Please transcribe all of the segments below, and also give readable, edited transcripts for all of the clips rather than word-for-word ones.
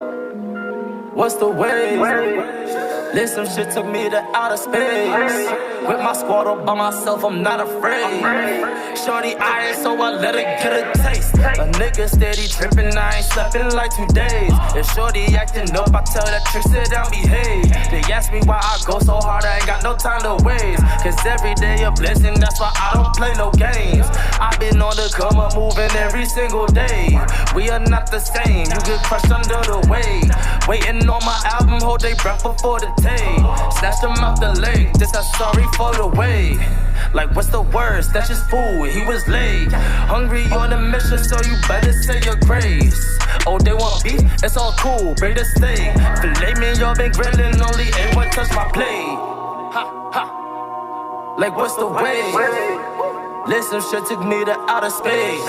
What's the wave? Listen, shit took me to outer space. With my squad all by myself, I'm not afraid. Shorty eyeing, so I let her get a taste. A nigga steady tripping, I ain't slept in like 2 days. If shorty acting up, I tell that trick sit down, behave. They ask me why I go so hard, I ain't got no time to waste. Cause every day a blessing, that's why I don't play no games. I've been on the come up, moving every single day. We are not the same, you get crushed under the weight. Waiting on my album, hold they breath before the tape. Snatched them out the lake, this I'm sorry for the wait. Like what's the word, snatch his food, he was late. Hungry on a mission, so you better say your grace. Oh, they want beef, it's all cool, bring the steak. Filet mignon been grilling, only A1 touch my plate. Ha, ha. Like what's the way? Listen, shit took me to outer space.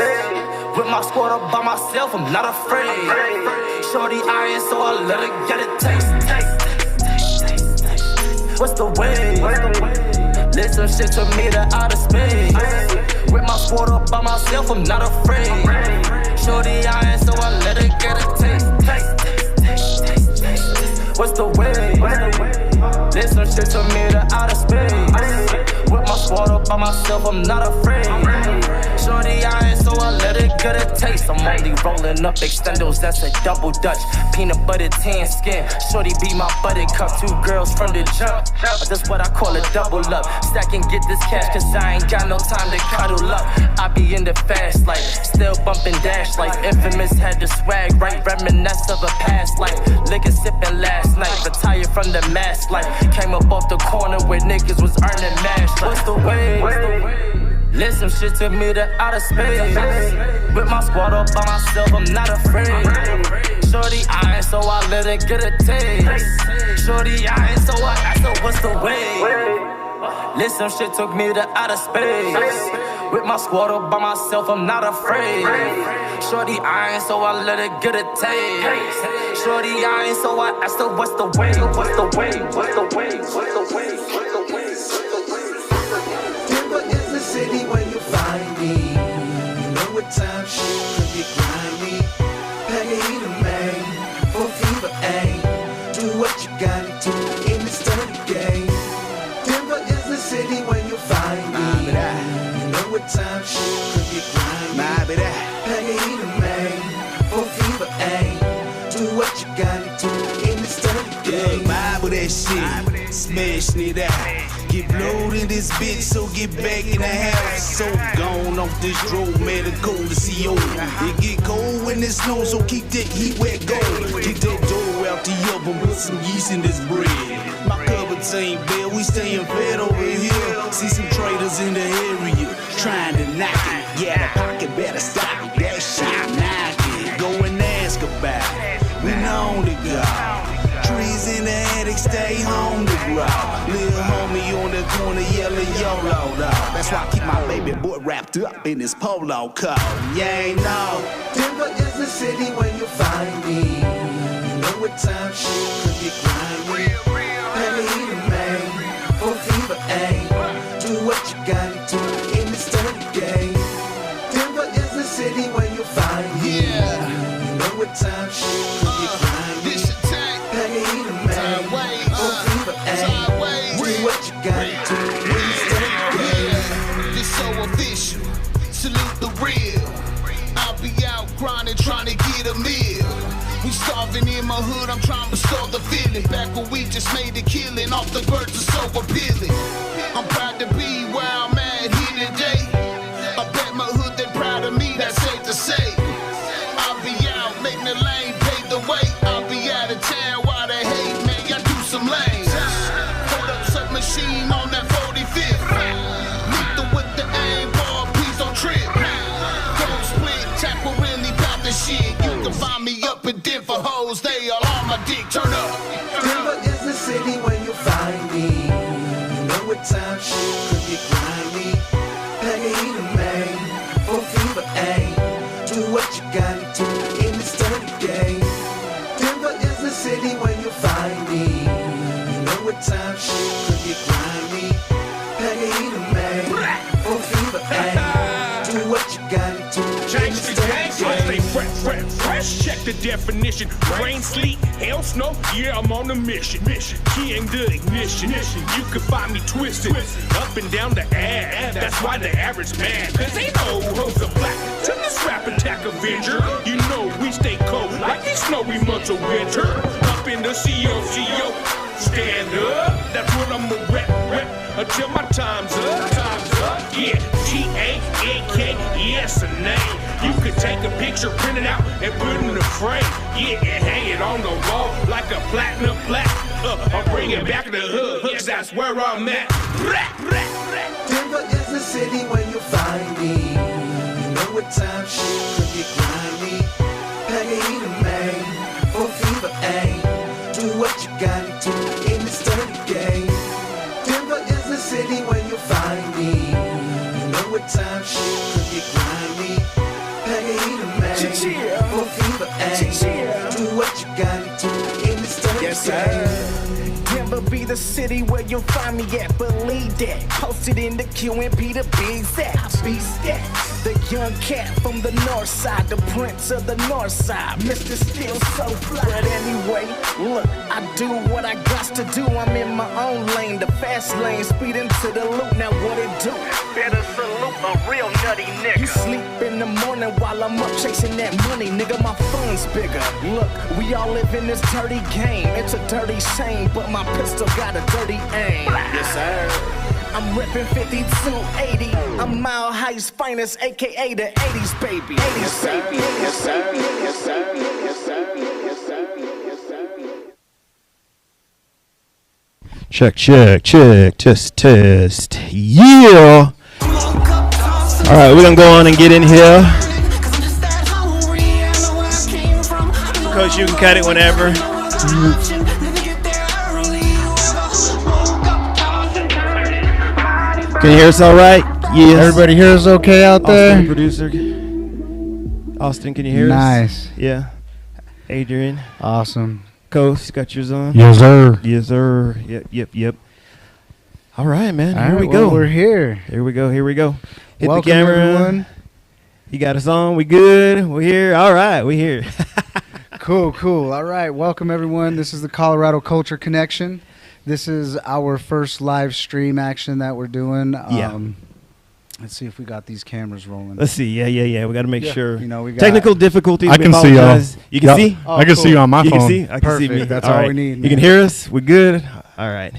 With my squad up by myself, I'm not afraid. Shorty eyeing, so I let her get a taste. What's the way? Listen, shit took me to outer space. With my squad up by myself, I'm not afraid. Shorty eyeing, so I let her get a taste. What's the way? Listen, shit took me to outer space. With my squad up by myself, I'm not afraid. Shorty eyeing, so I let it get a taste. I'm only rolling up extendos, that's a double Dutch. Peanut butter tan skin, shorty be my buttercup. 2 girls from the jump, that's what I call a double up. Stack and get this cash, cause I ain't got no time to cuddle up. I be in the fast life, still bumping dash like Infamous had the swag, right? Reminisce of a past life. Liquor sipping last night, retired from the mass life. Came up off the corner where niggas was earning mash. What's the way? Listen, shit took me to outer space. With my squad up by myself, I'm not afraid. Shorty eyeing, so I let her get a taste. Shorty eyeing, so I asked her what's the way. Listen, shit took me to outer space. With my squad up by myself, I'm not afraid. Shorty eyeing, so I let her get a taste. Shorty eyeing, so I asked her what's the way. What's the way? What's the way? What's the way? City where you find me. You know what time shit could get grimy. Peggy the main, for fever aim. Do what you gotta do in this dirty game. Denver is the city where you find me. You know what time shit could get grimy. Peggy the main, for fever aim. Do what you gotta do in this dirty game. Vibe with that shit, smashing it out. Get blowed in this bitch, so get back in the house. So gone off this road, man, the cold to see old. It get cold when it snows, so keep that heat where it go. Get that dough out the oven, put some yeast in this bread. My cover team bad, we staying fed over here. See some traders in the area, trying to knock it. Yeah, the pocket better stop it, that shit knocking. Go and ask about it, we know the God. Trees in the attic, stay home to grow. Little homie on the corner yelling YOLO dog. That's why I keep my baby boy wrapped up in his polo coat. You ain't know. Denver is the city where you find me. You know what time shit could get grimy. Penny the main, for fever aim. Do what you gotta do in this dirty game. Denver is the city where you find me. You know what time shit could get grimy. Penny the main, for fever aim. Do what you gotta do in this dirty game. This so official, salute the real. I'll be out grinding, trying to get a meal. We starving in my hood, I'm trying to restore the feeling. Back when we just made a killing, off the birds are so appealing. I'm proud to be where I'm at here today. I bet my hood they proud of me, that's safe to say. I'll be out, making the lane, pave the way. I'll be out of town while they hate, man, I do some lanes. Hold up, submachine on that 45th. Lethal with the aim, ball, please don't trip. Don't split, tackle really pop the shit. You can find me up in Denver hoes, they all on my dick, turn up. Denver is the city where you find me. You know what time shit could get grimy. Peggy the main, for fever aim. Do what you gotta do in this dirty game. Denver is the city where you find me. You know what time shit could get grimy. Peggy the main, for fever aim. Do what you gotta do in this dirty game. Fresh, check the definition. Rain, sleet, hail, snow, yeah, I'm on a mission. Keying the ignition. You can find me twisted up and down the ad. That's why the average man, cause ain't no hoes are black. To this rap attack Avenger, you know we stay cold like these snowy months of winter. Up in the CO, stand up. That's what I'ma rep until my time's up. Yeah, G-A-N-K, yes, a name. You could take a picture, print it out, and put it in a frame. Yeah, and hang it on the wall like a platinum plaque. I'll bring it back to the hood, cause that's where I'm at. Denver is the city where you find me. You know what time shit could get grimy. Peggy the man, for fever aim. Do what you gotta do in this dirty game. Denver is the city where you find me. You know what time shit could get grimy. Peggy the man, for fever aim. Do what you gotta do in this dirty game. Denver be the city where you'll find me at, believe that. Posted in the QMP, the big Zach. Be stat. The young cat from the north side, the prince of the north side. Mr. Still so fly. But anyway, look, I do what I got to do. I'm in my own lane, the fast lane, speeding to the loop. Now what it do? Better salute a real nutty nigga. You sleep in the morning while I'm up chasing that money, nigga. My fun's bigger. Look, we all live in this dirty game. It's a dirty shame, but my pistol got a dirty aim. Yes, sir. I'm reppin' 5280. I'm Mile High's finest, aka the 80s baby. 80s baby. Yes, sir. Yes, sir. Yes, sir. Yes, sir. Yes, sir. Check. Test. Yeah. All right, we're gonna go on and get in here. Coach, you can cut it whenever. Can you hear us all right? Yes. Everybody hear us okay out there? Austin, producer. Austin, can you hear us? Nice. Yeah. Adrian. Awesome. Coach, got yours on? Yes, sir. Yes, sir. Yep. All right, man. All Here right, we go. well, we're here. Here we go. Hit Welcome, the camera. everyone. You got us on. We good. We're here. All right, we here. Cool. All right, welcome, everyone. This is the Colorado Culture Connection. This is our first live stream action that we're doing. Yeah. Let's see if we got these cameras rolling. Let's see. Yeah. We got to make sure. You know, we got Technical difficulties. I can see y'all. You can see? Oh, I can see you on my You phone. can see? I can see Perfect. me. That's all we need, You man. can hear us? We're good? All right.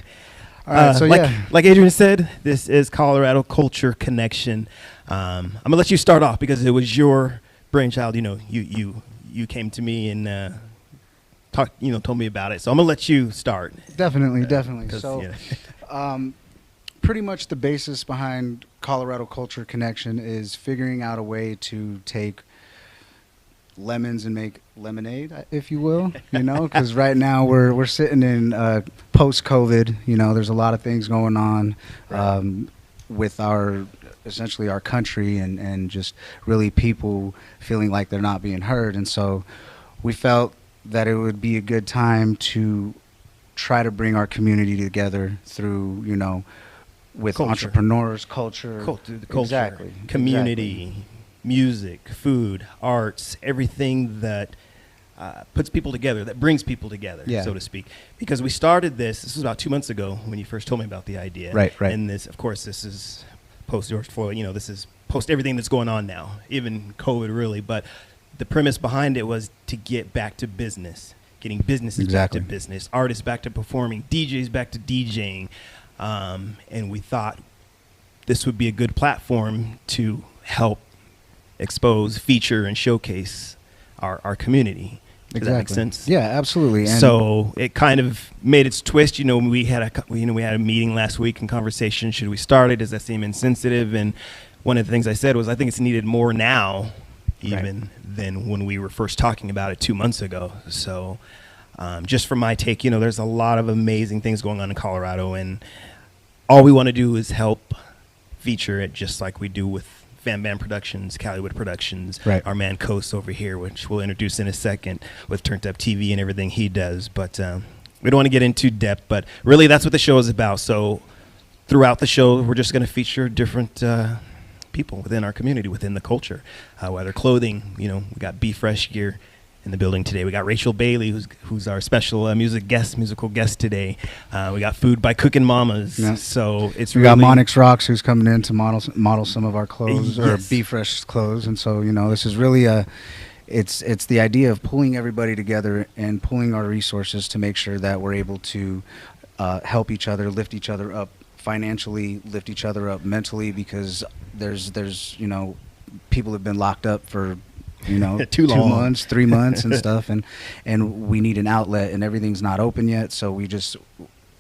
All right, so like Adrian said, this is Colorado Culture Connection. I'm going to let you start off because it was your brainchild. You know, you came to me and told me about it. So I'm going to let you start. Definitely. 'Cause, So, yeah. pretty much the basis behind Colorado Culture Connection is figuring out a way to take lemons and make lemonade, if you will, because right now we're sitting in post-COVID. There's a lot of things going on with essentially our country and just really people feeling like they're not being heard. And so we felt that it would be a good time to try to bring our community together through, with Culture. entrepreneurs, culture, Culture, community, music, food, arts, everything that puts people together, that brings people together, so to speak. Because we started this was about 2 months ago when you first told me about the idea. Right. And this is post-George Floyd, this is post everything that's going on now, even COVID really. But the premise behind it was to get back to business, getting businesses back to business, artists back to performing, DJs back to DJing. And we thought this would be a good platform to help expose, feature, and showcase our community. Does that make sense? Yeah, absolutely. And so it kind of made its twist. We had a meeting last week and conversation. Should we start it? Does that seem insensitive? And one of the things I said was, I think it's needed more now, even than when we were first talking about it 2 months ago. So just from my take, there's a lot of amazing things going on in Colorado, and all we want to do is help feature it, just like we do with FAMBAM Productions, Caliwood Productions, our man Coast over here, which we'll introduce in a second, with Turned Up TV and everything he does. But we don't want to get into depth, but really that's what the show is about. So throughout the show, we're just going to feature different people within our community, within the culture, whether clothing, we got Be Fresh gear, in the building today. We got Rachel Bailey, who's our special musical guest today. We got food by Cookin' Mamas. Yeah. So it's We really, got Monix Rocks, who's coming in to model some of our clothes, or Yes. Be Fresh clothes. And so, this is really it's the idea of pulling everybody together and pulling our resources to make sure that we're able to help each other, lift each other up financially, lift each other up mentally, because there's people have been locked up for Too long. 2 months, 3 months and stuff, and we need an outlet, and everything's not open yet, so we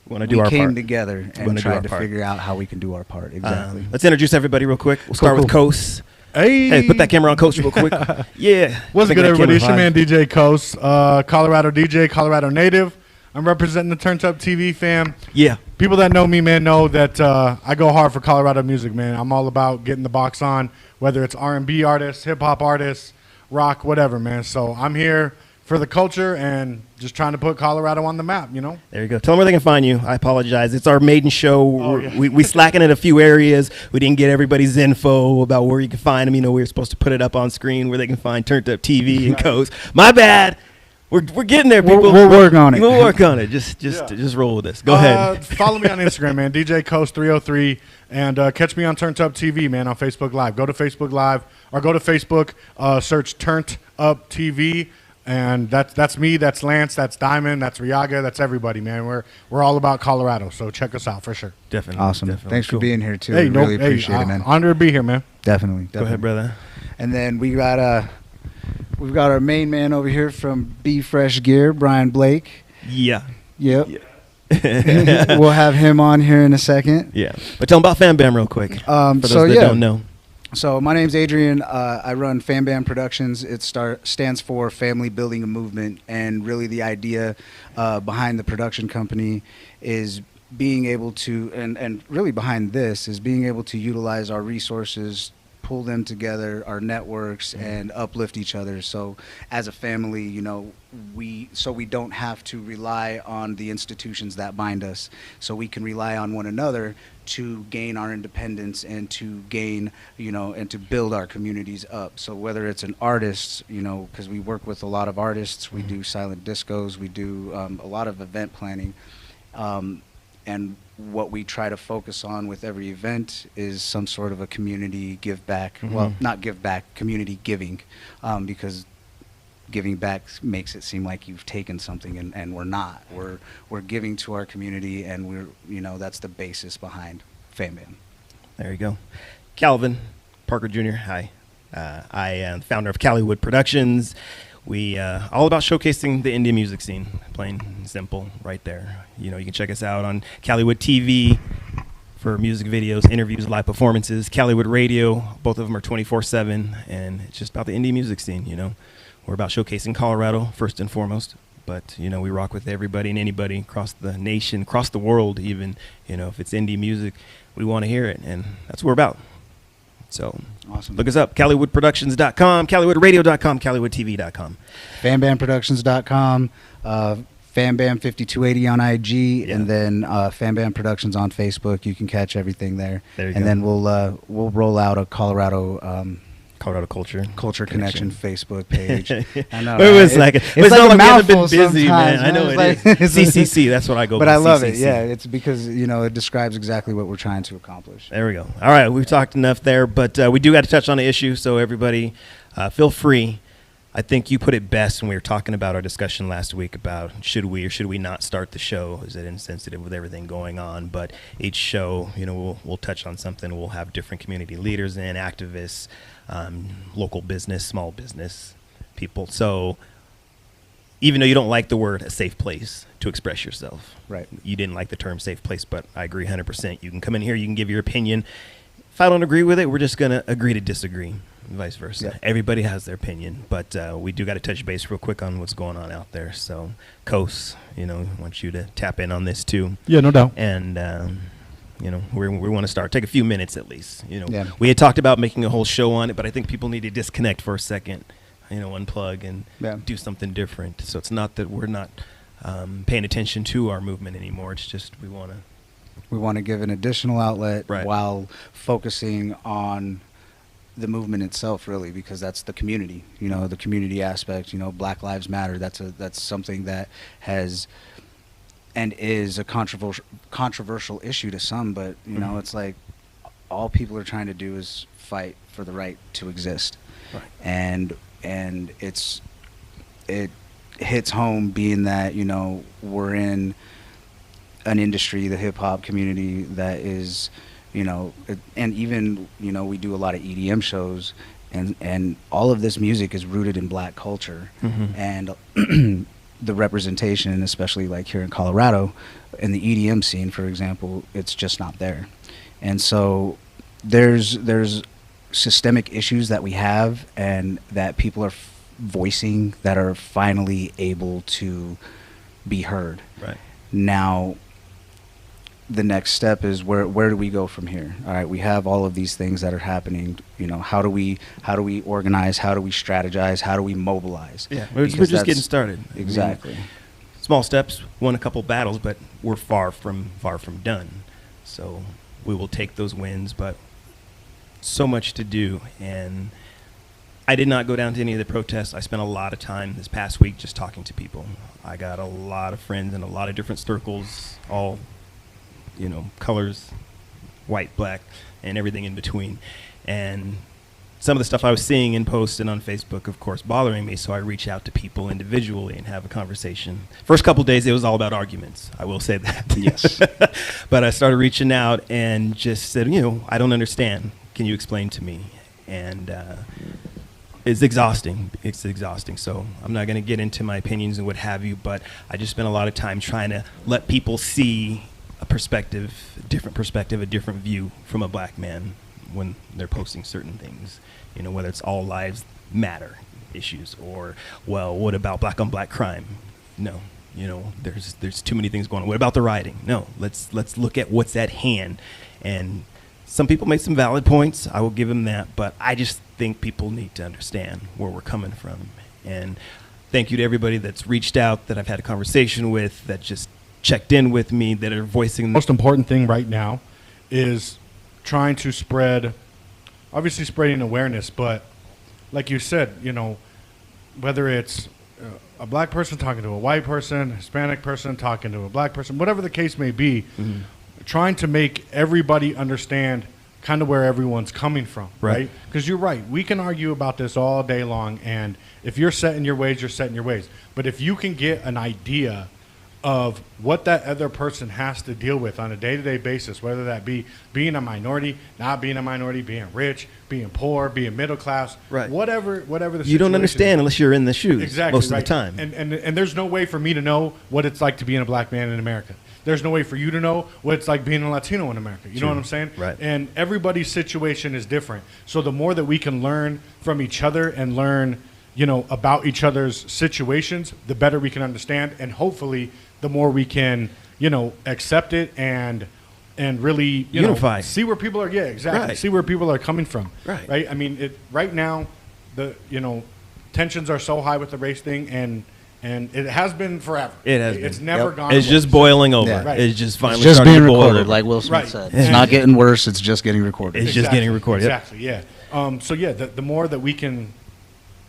want to do our came part. together Wanna and do tried our to part. figure out how we can do our part. Exactly. Let's introduce everybody real quick. We'll start with Coase. Hey, Put that camera on Coase real quick. Yeah. What's Make good, that everybody? It's your camera man, DJ Coast, Colorado DJ, Colorado native. I'm representing the Turned Up TV fam. Yeah. People that know me, man, know that I go hard for Colorado music, man. I'm all about getting the box on, whether it's R&B artists, hip-hop artists, rock, whatever, man. So I'm here for the culture and just trying to put Colorado on the map, There you go. Tell them where they can find you. I apologize. It's our maiden show. Oh, yeah. We slacking in a few areas. We didn't get everybody's info about where you can find them. We were supposed to put it up on screen where they can find Turned Up TV and Coase. My bad. We're getting there, people. We'll work on it. We'll work on it. Just roll with us. Go ahead. Follow me on Instagram, man, DJ Coast 303, and catch me on Turned Up TV, man, on Facebook Live. Go to Facebook Live, or go to Facebook, search Turned Up TV, and that's me, that's Lance, that's Diamond, that's Riaga, that's everybody, man. We're all about Colorado, so check us out for sure. Definitely. Awesome. Definitely. Thanks for Cool. being here too. We really appreciate it, man. Honor to be here, man. Definitely. Go ahead, brother. And then we've got our main man over here from Be Fresh Gear, Brian Blake. Yeah. Yep. We'll have him on here in a second. Yeah. But tell them about FAMBAM real quick. For those that don't know. So my name's Adrian. I run FAMBAM Productions. It stands for Family Building a Movement, and really the idea behind the production company is being able to, and really behind this is being able to utilize our resources, pull them together, our networks, and uplift each other. So as a family, we don't have to rely on the institutions that bind us. So we can rely on one another to gain our independence and to gain, and to build our communities up. So whether it's an artist, because we work with a lot of artists, we do silent discos, we do a lot of event planning. And what we try to focus on with every event is some sort of a community give back. Well, not give back, community giving, because giving back makes it seem like you've taken something, and we're not. We're giving to our community, and that's the basis behind FAMBAM. There you go. Calvin Parker Jr., hi. I am founder of Caliwood Productions. We all about showcasing the indie music scene, plain and simple, right there. You can check us out on Caliwood TV for music videos, interviews, live performances. Caliwood Radio, both of them are 24/7, and it's just about the indie music scene. We're about showcasing Colorado first and foremost, but we rock with everybody and anybody across the nation, across the world, even. If it's indie music, we want to hear it, and that's what we're about. So Awesome. Look us up, CaliwoodProductions.com, CaliwoodRadio.com, CaliwoodTV.com. FAMBAMProductions.com, FAMBAM5280 on IG, Yeah. and then FAMBAM Productions on Facebook. You can catch everything there. There you and go. then we'll roll out a Colorado Colorado Culture Connection Facebook page. I know. It was like it's it's like not a like we haven't been mouthful busy, man. sometimes, I know It's it like- is. CCC, that's what I go But by. I love it. CCC. Yeah, it's because it describes exactly what we're trying to accomplish. There we go. All right, we've talked enough there, but we do got to touch on the issue, so everybody feel free. I think you put it best when we were talking about our discussion last week about should we or should we not start the show. Is it insensitive with everything going on? But each show, we'll touch on something. We'll have different community leaders in, activists, local business, small business people. So even though you don't like the word a safe place to express yourself, Right. You didn't like the term safe place, but I agree 100%. You can come in here, you can give your opinion. If I don't agree with it, we're just going to agree to disagree, and vice versa. Yeah. Everybody has their opinion, but we do got to touch base real quick on what's going on out there. So, Coase, I want you to tap in on this too. Yeah, no doubt. And, we want to start. Take a few minutes at least. Yeah. We had talked about making a whole show on it, but I think people need to disconnect for a second, unplug and Yeah. do something different. So it's not that we're not paying attention to our movement anymore. It's just we want to. We want to give an additional outlet Right. while focusing on the movement itself, really, because that's the community, the community aspect. Black Lives Matter. That's something that has and is a controversial issue to some, but it's like all people are trying to do is fight for the right to exist, right. and it hits home, being that we're in an industry, the hip hop community, that is and even we do a lot of EDM shows, and all of this music is rooted in Black culture, and the representation, especially like here in Colorado, in the EDM scene, for example, it's just not there. And so there's systemic issues that we have and that people are voicing that are finally able to be heard. Right. Now, the next step is where do we go from here? All right, we have all of these things that are happening. How do we organize? How do we strategize? How do we mobilize? Yeah, we're just getting started. Exactly. Small steps, won a couple battles, but we're far from done. So we will take those wins, but so much to do. And I did not go down to any of the protests. I spent a lot of time this past week just talking to people. I got a lot of friends in a lot of different circles, all colors, white, black, and everything in between. And some of the stuff I was seeing in posts and on Facebook, of course, bothering me, so I reach out to people individually and have a conversation. First couple days, it was all about arguments. I will say that. Yes. But I started reaching out and just said, I don't understand. Can you explain to me? And it's exhausting. It's exhausting. So I'm not going to get into my opinions and what have you, but I just spent a lot of time trying to let people see a different perspective, a different view from a Black man when they're posting certain things, whether it's all lives matter issues or, well, what about black on black crime? No, there's too many things going on. What about the rioting? No, let's look at what's at hand. And some people make some valid points. I will give them that, but I just think people need to understand where we're coming from. And thank you to everybody that's reached out, that I've had a conversation with, that just checked in with me, that are voicing. The most important thing right now is trying to spreading awareness, but like you said, whether it's a Black person talking to a white person, a Hispanic person talking to a Black person, whatever the case may be, trying to make everybody understand kind of where everyone's coming from, right? Because you're right. We can argue about this all day long, and if you're set in your ways, you're set in your ways. But if you can get an idea of what that other person has to deal with on a day-to-day basis, whether that be being a minority, not being a minority, being rich, being poor, being middle class, whatever the situation you don't understand unless you're in the shoes most of the time. And there's no way for me to know what it's like to be a Black man in America. There's no way for you to know what it's like being a Latino in America. You know what I'm saying? Right. And everybody's situation is different. So the more that we can learn from each other and learn, about each other's situations, the better we can understand, and hopefully the more we can, accept it and really, unify. See where people are. Yeah, exactly. Right. See where people are coming from. Right. I mean, right now, the tensions are so high with the race thing, and it has been forever. It has been. It's never gone. It's away. just boiling over. Yeah. Right. It's just finally It's just starting being to boil recorded, over. like Will Smith Right. said. It's not getting worse. It's just getting recorded. It's just getting recorded. Yep. Exactly. Yeah. So yeah, the more that we can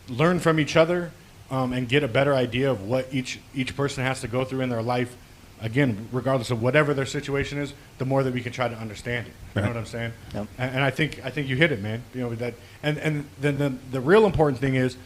learn from each other and get a better idea of what each person has to go through in their life, again, regardless of whatever their situation is, the more that we can try to understand it. You know what I'm saying? Yep. And I think you hit it, man. That, and then the real important thing is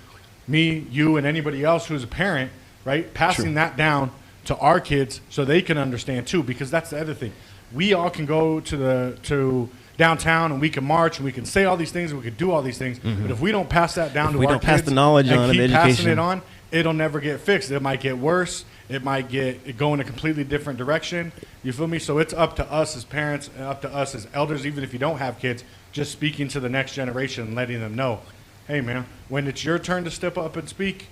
me, you, and anybody else who's a parent, right? Passing that down to our kids so they can understand too, because that's the other thing. We all can go to downtown and we can march and we can say all these things and we can do all these things, but if we don't pass that down to our kids, we don't pass the knowledge on, keep of passing education, it on, it'll never get fixed. It might get worse. It might go in a completely different direction. You feel me? So it's up to us as parents and up to us as elders, even if you don't have kids, just speaking to the next generation and letting them know, hey man, when it's your turn to step up and speak,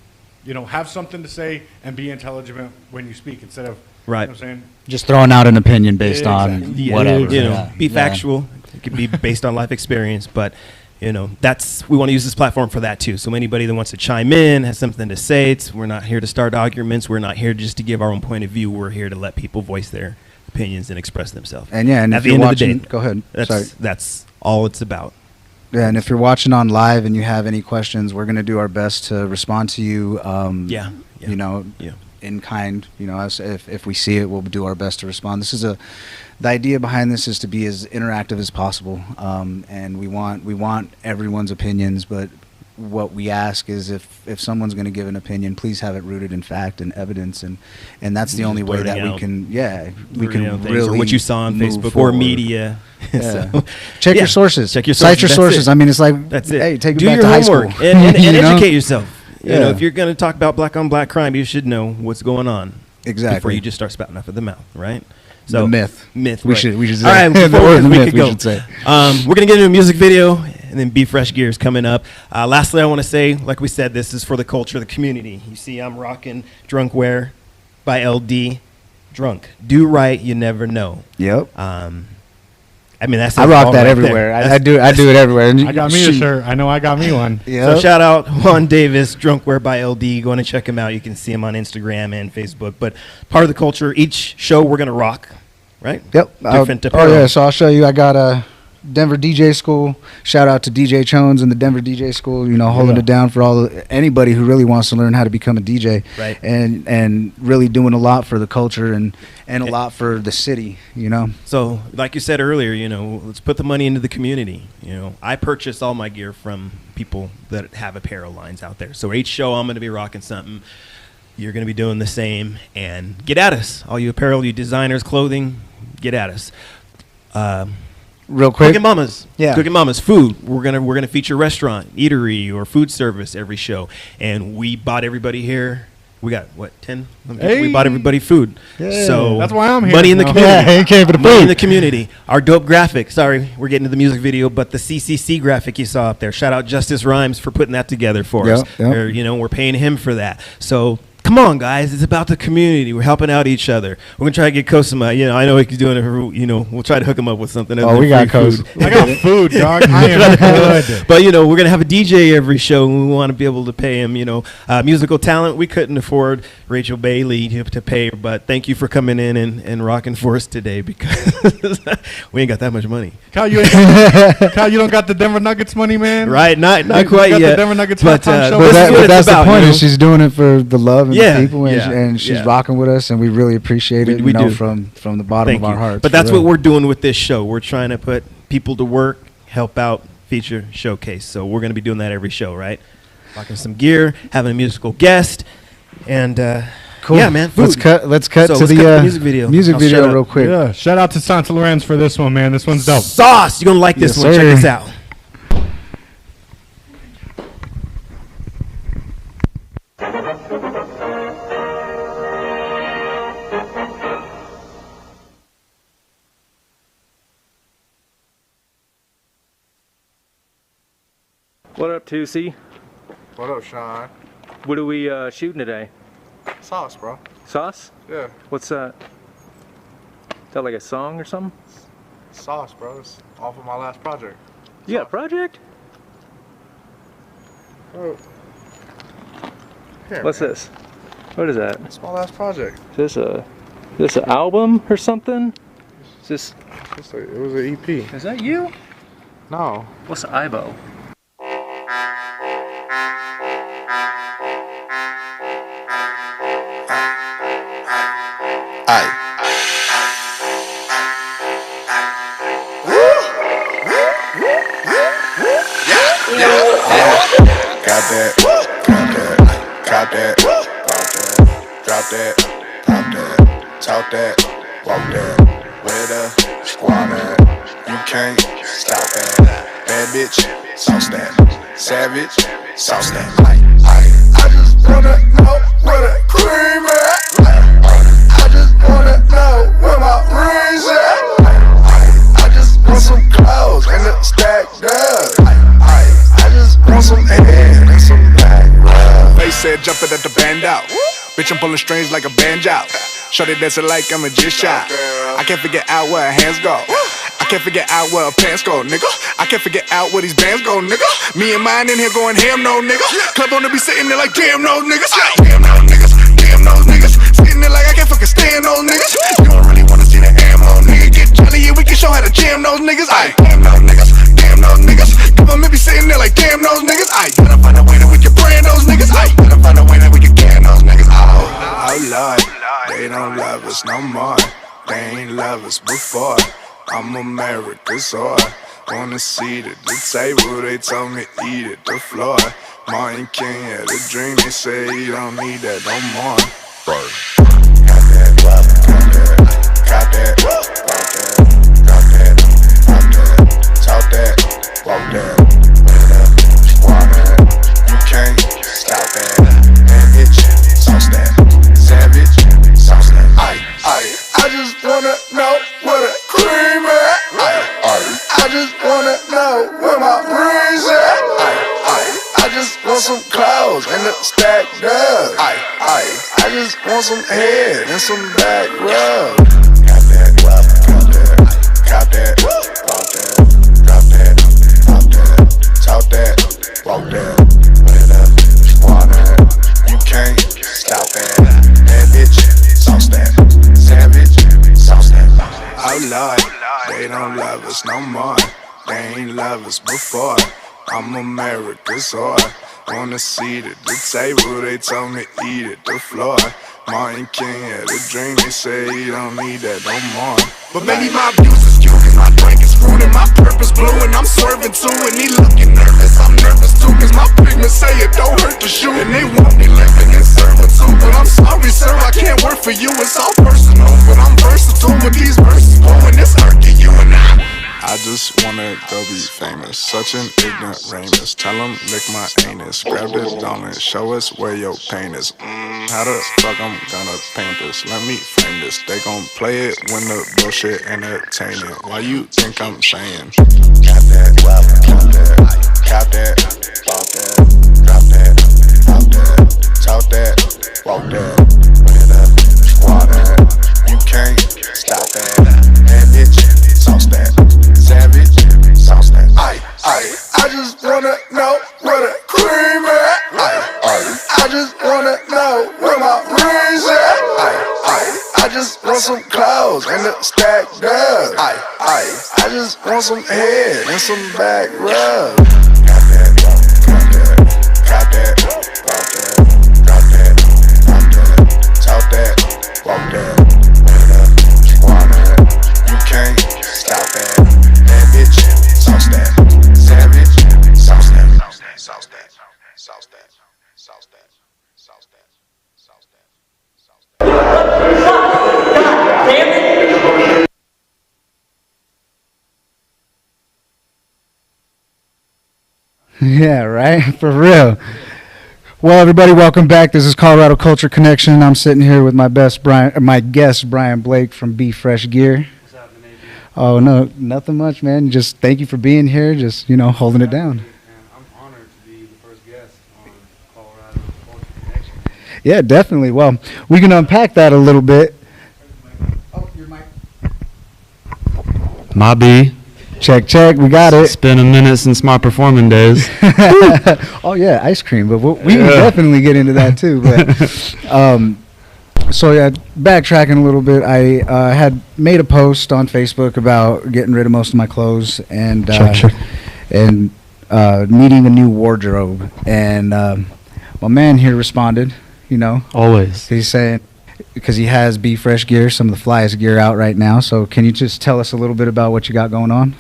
have something to say and be intelligent when you speak instead of, you know what I'm saying? Just throwing out an opinion based on whatever. Be factual. It could be based on life experience, but we want to use this platform for that too. So anybody that wants to chime in, has something to say, we're not here to start arguments. We're not here just to give our own point of view. We're here to let people voice their opinions and express themselves. And yeah, and at if the you're end watching, of the day, go ahead. That's all it's about. Yeah, and if you're watching on live and you have any questions, we're going to do our best to respond to you. You know, in kind. You know, as if we see it, we'll do our best to respond. The idea behind this is to be as interactive as possible, and we want everyone's opinions. But what we ask is if someone's going to give an opinion, please have it rooted in fact and evidence, and that's the only way that we can really or what you saw on Facebook forward. or media. Yeah. So, Check your sources. Check your Cite sources. your That's sources. it. I mean, it's like That's it. Hey, take it Do back your to high homework school and You know? educate yourself. You know, Yeah. if you're going to talk about black on black crime, you should know what's going on Exactly. before you just start spouting off of the mouth, right? The myth. Myth. We right. should say. All right, The before word we myth, could we go. should say. We're gonna get into a music video, and then Be Fresh Gears coming up. Lastly, I want to say, like we said, this is for the culture, the community. You see, I'm rocking Drunk Wear by LD. Drunk. Do right, you never know. Yep. I mean, that's I rock that everywhere. I do it everywhere. And I got me a shirt. I know I got me one. Yeah. So shout out Juan Davis, Drunk Wear by LD. Go and check him out. You can see him on Instagram and Facebook. But part of the culture, each show we're gonna rock, right? Yep. Different Oh apparel. yeah. So I'll show you. I got a Denver DJ School. Shout out to DJ Chones and the Denver DJ School. You know, holding it down for anybody who really wants to learn how to become a DJ. Right. And really doing a lot for the culture and a lot for the city. You know. So, like you said earlier, you know, let's put the money into the community. You know, I purchase all my gear from people that have apparel lines out there. So each show I'm going to be rocking something. You're going to be doing the same. And get at us. All you apparel, you designers, clothing, get at us. Real quick. Cooking Mamas. Yeah. Cooking Mamas. Food. We're gonna feature restaurant, eatery, or food service every show. And we bought everybody here. We got, what, 10? We bought everybody food. Yeah. So That's why I'm here. Money in the No. community. Yeah, he came for the Money in food. the community. Our dope graphic. Sorry, we're getting to the music video, but the CCC graphic you saw up there. Shout out Justice Rhymes for putting that together for us. Yep. Or, you know, we're paying him for that. So come on, guys. It's about the community. We're helping out each other. We're going to try to get Kosama. You know, I know he's doing it. You know, we'll try to hook him up with something. Oh, we got free Kos. food. I got food, dog. I am good. But, you know, we're going to have a DJ every show, and we want to be able to pay him, you know. Musical talent, we couldn't afford Rachel Bailey to pay her, but thank you for coming in and rocking for us today because we ain't got that much money. Kyle, you don't got the Denver Nuggets money, man. Right? Not You quite got yet. the Denver Nuggets but halftime show. this is what But it's that's about, the point. you know? Is she's doing it for the love and Yeah, the people, and she's yeah. rocking with us, and we really appreciate it. We you know, do. from the bottom Thank of our you. hearts. But for that's real. what we're doing with this show. We're trying to put people to work, help out, feature, showcase. So we're going to be doing that every show, right? Rocking some gear, having a musical guest, and Cool. yeah, man. Let's food. cut. Let's cut So to let's the cut the music video. Music I'll video shut up. real quick. Yeah. Shout out to Santa Lorenz for this one, man. This one's dope. Sauce. You're going to like this Yes, one. Check sir. this out. What up, Tusi? What up, Sean? What are we shooting today? Sauce, bro. Sauce? Yeah, What's that? Is that like a song or something? sauce, bro. It's off of my last project. You got a project? Bro. Here, What's man. this? What is that? It's my last project. Is this an album or something? Is this? It was an EP. Is that you? No. What's IBO? Got that, drop that, pop that, talk that, walk that, with a squad that, you can't stop that. Bad bitch, sauce that, savage, sauce that. I just wanna know where the cream at. I just wanna know where my rings at. I just want some clothes and a stacked up. I just want some head and some back rub. They said jumping at the band out. Bitch, I'm pulling strings like a banjo. Shorty dancing like I'm a G-Shot. I can't figure out where her hands go. I can't figure out where her pants go, nigga. I can't figure out where these bands go, nigga. Me and mine in here going ham, no nigga. Club on to be sitting there like damn no niggas. Damn no niggas, damn no niggas. Sitting there like I can't fucking stand those niggas. You don't really wanna see the ammo, nigga. Get jolly, yeah, we can show how to jam those niggas. Damn no niggas, damn no niggas. Come on, love us before. I'm America's whore. On the seat at the table, they told me eat at the floor. Martin King had a dream, they say he don't need that no more. Got that, got that, got that, got that, got that, got that, talk that, walk that, wet up, squat that. You can't stop that. That bitch, sauce that, savage, sauce that. I just wanna know where the cream at. I just wanna know where my brains at. I just want some clouds and a stacked up. I just want some head and some back rub. Got that, got that, got that, walk that, drop that, pop that, talk that, walk that, wet up, squat that. You can't stop that. That bitch, sauce that, savage, sauce that. Oh Lord, they don't love us no more. They ain't love us before. I'm America's whore. On the seat at the table, they told me eat at the floor. Martin King had a dream, they say he don't need that no more. But maybe my abuse is cute and my drink is ruining my purpose blue and I'm swerving too and he looking nervous. I'm nervous too cause my pigments say it don't hurt to shoot and they want me living in servitude. But I'm sorry sir, I can't work for you, it's all personal. But I'm versatile with these verses, boy, when it's hurt to you and I just wanna go be famous. Such an ignorant Ramus. Tell them lick my anus. Grab the donut, show us where your pain is. How the fuck I'm gonna paint this? Let me frame this. They gon' play it when the bullshit entertaining. Why you think I'm saying? Got that, got that, got that, walk that, drop that, pop that, talk that, walk that, wet up, squat that. You can't stop that. That bitch, sauce that. Savage, sauce that. I just wanna know where the cream at. I just wanna know where my brains at. I just want some clouds and a stacked up. I just want some head and some back rub. Got that, got that, got that, walk that, drop that, pop that, talk that, walk that, wet up, squat that. You can't stop that. Bitch, sauce that, savage, sauce that, sauce that, sauce that, sauce that, sauce that, sauce that, sauce that, sauce that. Yeah, right? For real. Well, everybody, welcome back. This is Colorado Culture Connection. I'm sitting here with my guest, Brian Blake from Be Fresh Gear. Oh, no, nothing much, man. Just thank you for being here, just, holding it down. I'm honored to be the first guest on Colorado Culture Connection. Yeah, definitely. Well, we can unpack that a little bit. Oh, your mic. My B. Check. We got it. It's been a minute since my performing days. Oh, yeah, ice cream. But we can definitely get into that, too. But So yeah, backtracking a little bit, I had made a post on Facebook about getting rid of most of my clothes and needing a new wardrobe. And my man here responded, Always. He's saying, because he has Be Fresh gear, some of the flyest gear out right now. So can you just tell us a little bit about what you got going on?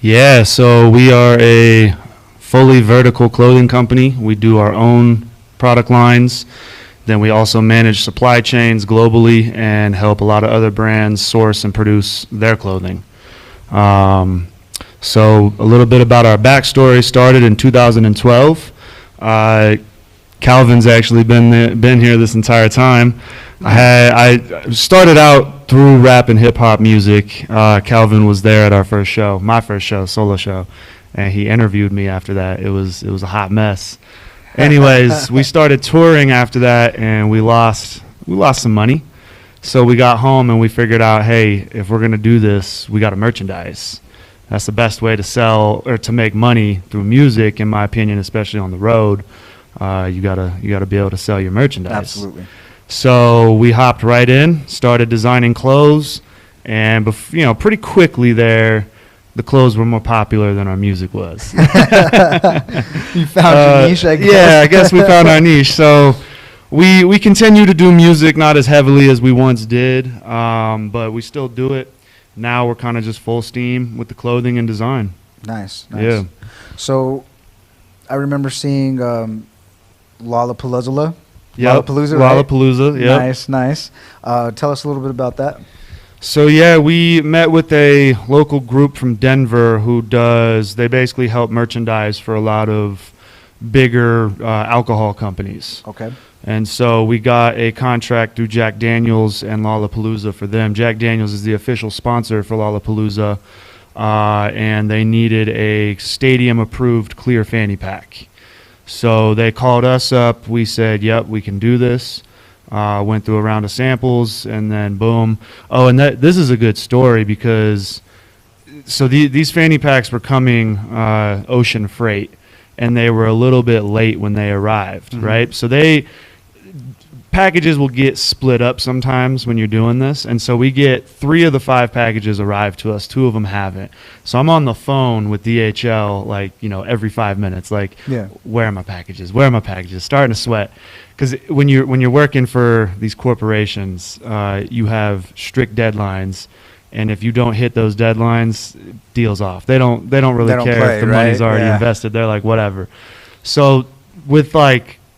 Yeah, so we are a fully vertical clothing company. We do our own product lines. Then we also manage supply chains globally and help a lot of other brands source and produce their clothing. So a little bit about our backstory. Started in 2012. Calvin's actually been here this entire time. I started out through rap and hip hop music. Calvin was there at our first show, my first show, solo show, and he interviewed me after that. It was a hot mess. Anyways, we started touring after that, and we lost some money. So we got home and we figured out, hey, if we're gonna do this, we got to merchandise. That's the best way to sell or to make money through music, in my opinion, especially on the road. You gotta be able to sell your merchandise. Absolutely. So we hopped right in, started designing clothes, and pretty quickly there, the clothes were more popular than our music was. You found your niche, I guess. Yeah, I guess we found our niche. So we continue to do music, not as heavily as we once did, but we still do it. now we're kind of just full steam with the clothing and design. Nice. Yeah. So I remember seeing Lollapalooza. Yep. Lollapalooza, right? Lollapalooza, yep. Nice. Tell us a little bit about that. So yeah, we met with a local group from Denver they basically help merchandise for a lot of bigger alcohol companies. Okay. And so we got a contract through Jack Daniels and Lollapalooza for them. Jack Daniels is the official sponsor for Lollapalooza, and they needed a stadium-approved clear fanny pack. So they called us up. We said, yep, we can do this. Went through a round of samples, and then boom. Oh, and this is a good story because these fanny packs were coming ocean freight, and they were a little bit late when they arrived, right? So packages will get split up sometimes when you're doing this, and so we get 3 of the 5 packages arrive to us, 2 of them haven't. So I'm on the phone with DHL every 5 minutes, where are my packages? Where are my packages? Starting to sweat, because when you're working for these corporations, you have strict deadlines, and if you don't hit those deadlines, deals off. They don't really care if the money's already invested. They're like, whatever. So with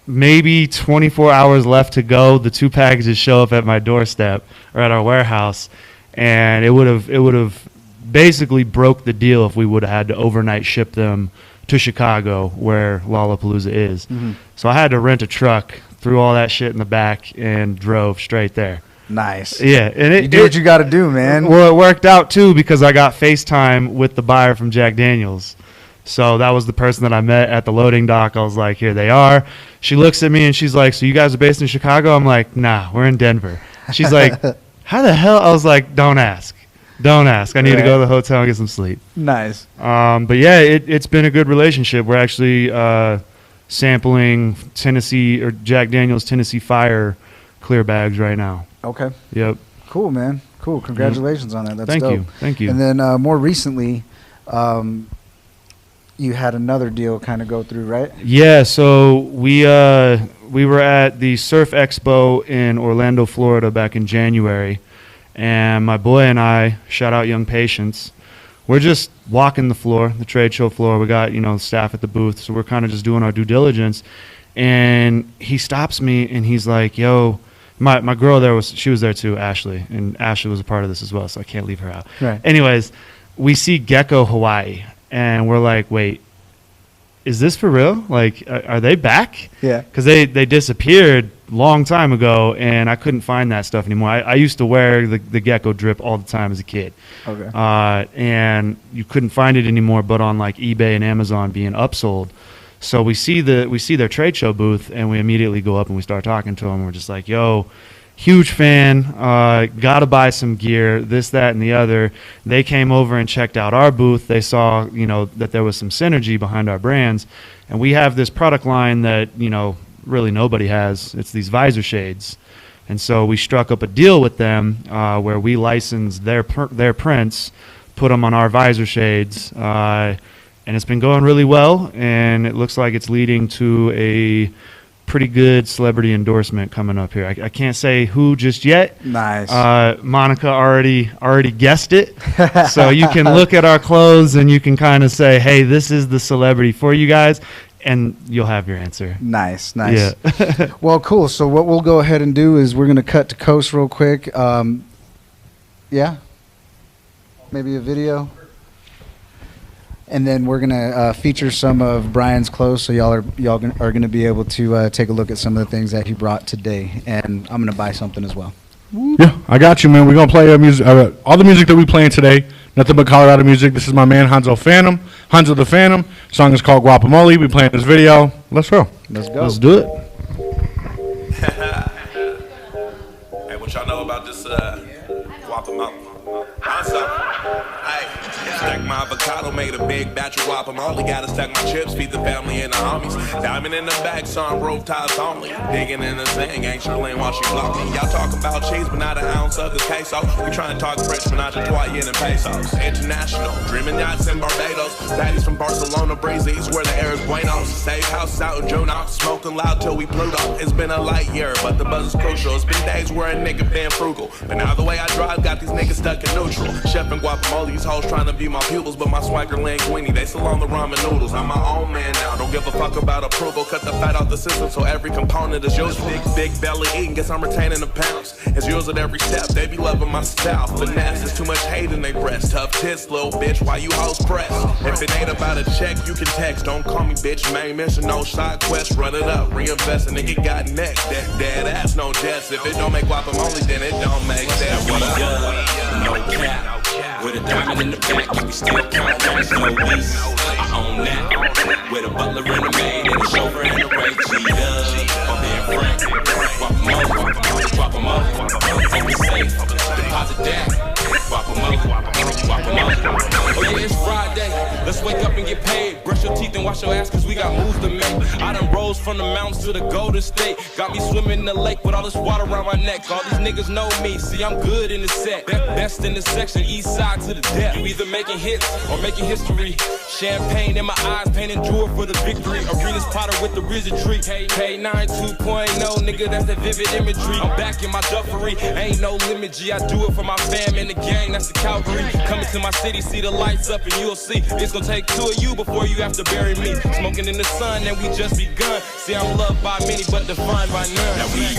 maybe 24 hours left to go, the 2 packages show up at my doorstep or at our warehouse, and it would have basically broke the deal if we would have had to overnight ship them to Chicago, where Lollapalooza is. So I had to rent a truck, threw all that shit in the back, and drove straight there. Nice. Yeah, and you do what you got to do, man. Well, it worked out too because I got FaceTime with the buyer from Jack Daniels. So that was the person that I met at the loading dock. I was like, here they are. She looks at me and she's like, so you guys are based in Chicago? I'm like, nah, we're in Denver. She's like, how the hell? I was like, don't ask. I need to go to the hotel and get some sleep. Nice. But yeah, it's been a good relationship. We're actually sampling Tennessee or Jack Daniels Tennessee Fire clear bags right now. Okay. Yep. Cool, man. Cool. Congratulations on that. That's dope. Thank you. And then more recently, you had another deal kind of go through, right? Yeah, so we were at the Surf Expo in Orlando, Florida back in January, and my boy and I, shout out Young Patience, we're just walking the floor, the trade show floor. We got, staff at the booth, so we're kind of just doing our due diligence, and he stops me and he's like, yo, my girl she was there too, Ashley, and Ashley was a part of this as well, so I can't leave her out. Right. Anyways, we see Gecko Hawaii. And we're like, wait, is this for real? Are they back? Yeah. Because they disappeared a long time ago, and I couldn't find that stuff anymore. I used to wear the Gecko drip all the time as a kid. Okay. And you couldn't find it anymore but on eBay and Amazon being upsold. So we see their trade show booth, and we immediately go up and we start talking to them. We're just like, yo, huge fan, gotta buy some gear, this, that, and the other. They came over and checked out our booth. They saw, that there was some synergy behind our brands. And we have this product line that, really nobody has. It's these visor shades. And so we struck up a deal with them where we licensed their prints, put them on our visor shades, and it's been going really well. And it looks like it's leading to a pretty good celebrity endorsement coming up here. I can't say who just yet. Nice. Monica already guessed it. So you can look at our clothes and you can kind of say, hey, this is the celebrity for you guys, and you'll have your answer. Nice. Yeah. Well, cool. So what we'll go ahead and do is we're going to cut to Coast real quick. Yeah? Maybe a video? And then we're gonna feature some of Brian's clothes, so y'all are gonna be able to take a look at some of the things that he brought today. And I'm gonna buy something as well. Yeah, I got you, man. We're gonna play music. All the music that we playing today, nothing but Colorado music. This is my man Hanzo the Phantom. Song is called Guapamole. We playing this video. Let's go. Let's go. Let's do it. Hey, what y'all know about this Guapamole? Hey, my avocado, made a big batch of guap. I'm only gotta stack my chips, feed the family and the homies. Diamond in the back, sun roof tiles only. Digging in the thing, ain't Charlene while she blocking. Y'all talking about cheese, but not an ounce of the queso. We trying to talk French, but not just Hawaiian and pesos. International, dreaming yachts in Barbados. Daddies from Barcelona, breezy, where the air is buenos. Safe houses out in Juno, smoking loud till we Pluto. It's been a light year, but the buzz is crucial. It's been days where a nigga been frugal, but now the way I drive got these niggas stuck in neutral. Chef and guacamole, these hoes trying to view my pupils, but my swagger linguine, they still on the ramen noodles. I'm my own man now, don't give a fuck about approval. Cut the fat out the system so every component is yours. Big belly eating, guess I'm retaining the pounds. It's yours at every step, they be loving my style. Finesse, there's too much hate in they breast. Tough tits, little bitch, why you hoes press? If it ain't about a check, you can text. Don't call me bitch, main mission, no side quest. Run it up, reinvest, and nigga got next. Dead ass, no jets. If it don't make guacamole, then it don't make sense. No cap, with a diamond in the back, and we still count racks, no lease. I own that, with a butler and a maid, and a chauffeur and a rate. G-Dub, I'm being frank. Wap 'em up, open safe, deposit that. Wap 'em up. Oh yeah, it's Friday, let's wake up and get paid. Brush your teeth and wash your ass, cause we got moves to make. I done rose from the mountains to the Golden State. Got me swimming in the lake with all this water around my neck. All these niggas know me, see I'm good in the set. Best in the section, east side to the depth. We either making hits or making history. Champagne in my eyes, painting jewel for the victory. Arenas Potter with the wizardry. K9 2.0, nigga, that's that vivid imagery. I'm back in my duffery, ain't no limit, G. I do it for my fam and the gang, that's the Calvary. Coming to my city, see the lights up and you'll see. It's gonna take two of you before you have to bury me. Smoking in the sun and we just begun. See, I'm loved by many, but defined by none. Now we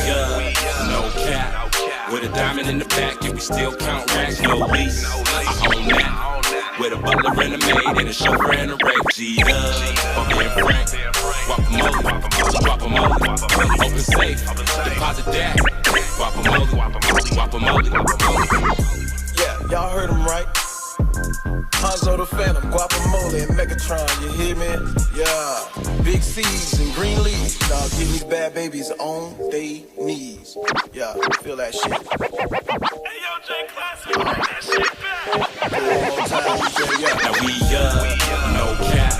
no cap, with a diamond in the back, and we still count racks, no lease. I own that, with a butler and a maid, and a chauffeur and a rape. G-Dub, I'm being frank. Guacamole, open safe, deposit that. Guacamole. Yeah, y'all heard him right. Hanzo the Phantom, Guacamole, and Megatron, you hear me? Yeah, big C's and green leaves, dog, getting these bad babies on they knees. Yeah, feel that shit. Hey, yo, J Classic, bring that shit back. One more time, DJ, yeah. Now we no cap,